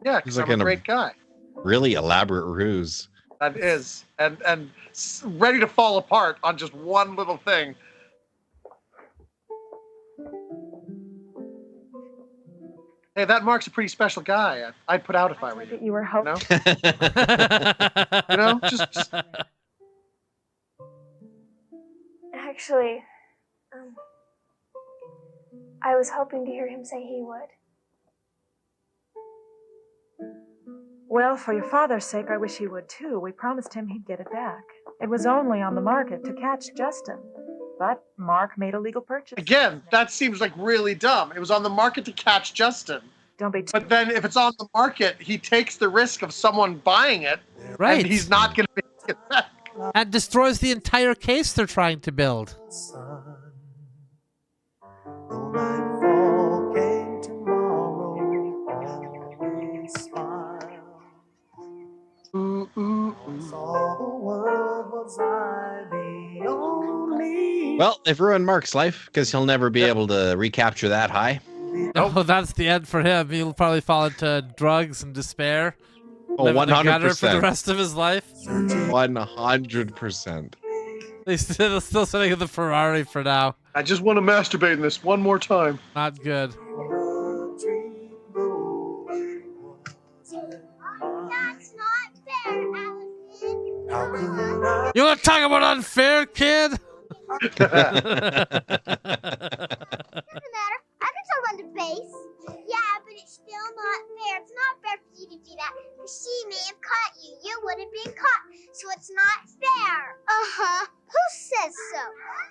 Yeah, He's because like I'm in a a- great guy. Really elaborate ruse. That is, and ready to fall apart on just one little thing. Hey, that Mark's a pretty special guy. I'd put out if I were you. You were hoping. You know, just Actually, I was hoping to hear him say he would. Well, for your father's sake, I wish he would too. We promised him he'd get it back. It was only on the market to catch Justin. But Mark made a legal purchase. again, that seems like really dumb. It was on the market to catch Justin. Don't be. But then if it's on the market, he takes the risk of someone buying it. Right. And he's not going to make it back. That destroys the entire case they're trying to build. Well, they've ruined Mark's life because he'll never be able to recapture that high. Oh, that's the end for him. He'll probably fall into drugs and despair. Oh, Live in the gutter 100%. for the rest of his life. 100%. He's still sitting in the Ferrari for now. I just want to masturbate in this one more time. Not good. That's not fair, Allison. You want to talk about unfair, kid? Doesn't matter. I can still run the base. Yeah, but it's still not fair. It's not fair for you to do that. Because she may have caught you. You would have been caught. So it's not fair. Uh-huh. Who says so?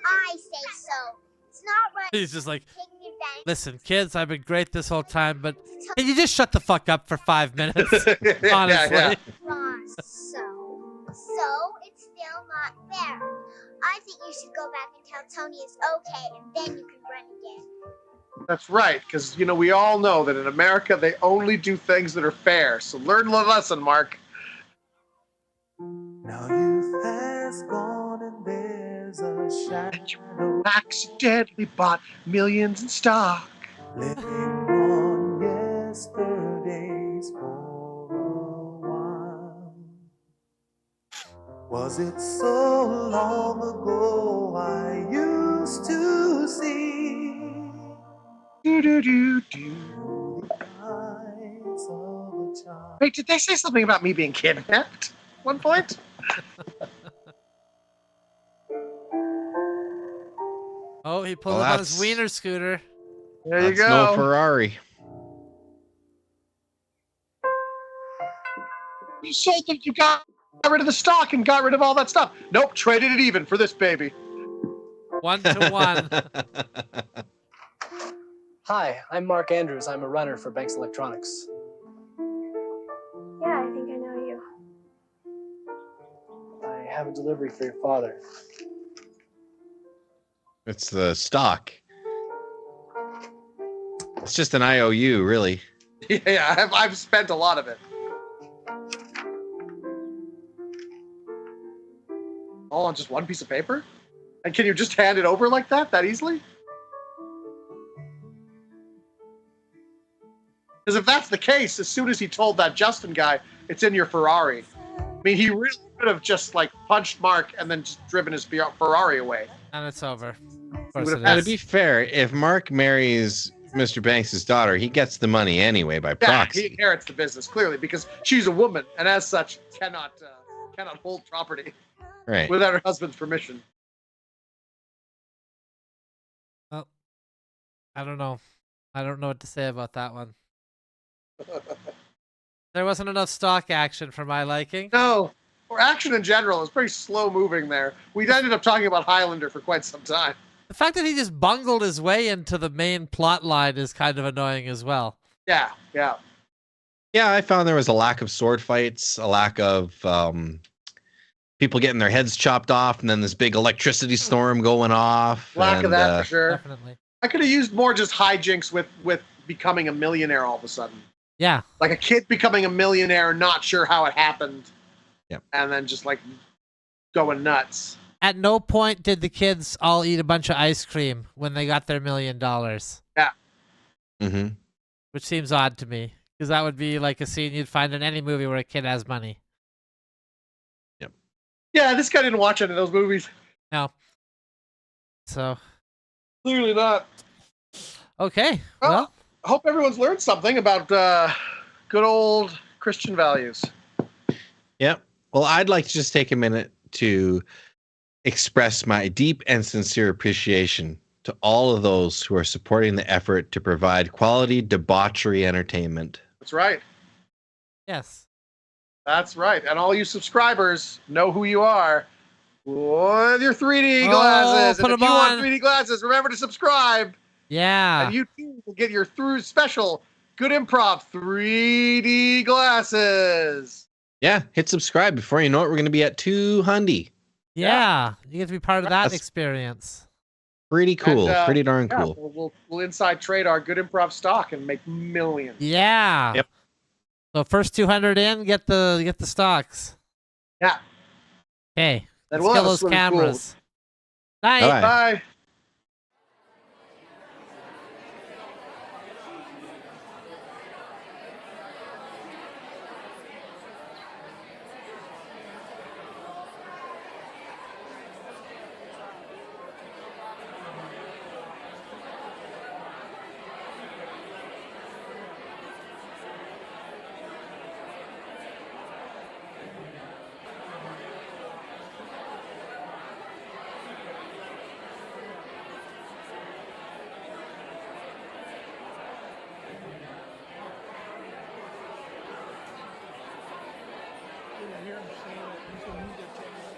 I say so. It's not right. He's just like, Taking advantage. listen, kids, I've been great this whole time, but can you just shut the fuck up for 5 minutes? Honestly. Yeah. Wrong. So it's still not fair. I think you should go back and tell Tony it's okay, and then you can run again. That's right, because, you know, we all know that in America, they only do things that are fair. So learn the lesson, Mark. Now youth has gone and there's a shadow. You accidentally bought millions in stock. Living on yesterdays for a while. Was it so long ago I used to see? Wait, did they say something about me being kidnapped at one point? Oh, he pulled up on his wiener scooter. There you go. No Ferrari. You sold them. You got rid of the stock and got rid of all that stuff. Nope, traded it even for this baby. 1 to 1. Hi, I'm Mark Andrews. I'm a runner for Banks Electronics. Yeah, I think I know you. I have a delivery for your father. It's the stock. It's just an IOU, really. Yeah, I've spent a lot of it. All on just one piece of paper? And can you just hand it over like that easily? Because if that's the case, as soon as he told that Justin guy, it's in your Ferrari. I mean, he really could have just like punched Mark and then just driven his Ferrari away. And it's over. Of course it Now, to is. be fair, if Mark marries Mr. Banks' daughter, he gets the money anyway by Yeah, proxy. he inherits the business clearly because she's a woman and as such cannot hold property Right. without her husband's permission. Well, I don't know. I don't know what to say about that one. There wasn't enough stock action for my liking. No, or action in general is pretty slow moving there. We ended up talking about Highlander for quite some time. The fact that he just bungled his way into the main plot line is kind of annoying as well. Yeah. Yeah, I found there was a lack of sword fights, a lack of people getting their heads chopped off, and then this big electricity storm going off. Lack of that for sure. Definitely. I could have used more just hijinks with becoming a millionaire all of a sudden. Yeah. Like a kid becoming a millionaire, not sure how it happened. Yep. And then just like going nuts. At no point did the kids all eat a bunch of ice cream when they got their $1 million. Yeah. Mm-hmm. Which seems odd to me, because that would be like a scene you'd find in any movie where a kid has money. Yep. Yeah, this guy didn't watch any of those movies. No. So. Clearly not. Okay. Well, I hope everyone's learned something about good old Christian values. Yep. Well, I'd like to just take a minute to express my deep and sincere appreciation to all of those who are supporting the effort to provide quality debauchery entertainment. That's right. Yes. That's right. And all you subscribers know who you are with your 3D glasses. Put and if them you on. want 3D glasses, remember to subscribe. Yeah. And you too will get your through special Good Improv 3D glasses. Yeah, hit subscribe. Before you know it, we're going to be at 200. Yeah, you get to be part of that experience. Pretty cool. And, pretty darn cool. We'll inside trade our Good Improv stock and make millions. Yeah. Yep. So first 200 in, get the stocks. Yeah. Okay. Then Let's we'll kill have a those swimming pool. cameras. Night. Bye. Bye. Hear him say that he's gonna move that table.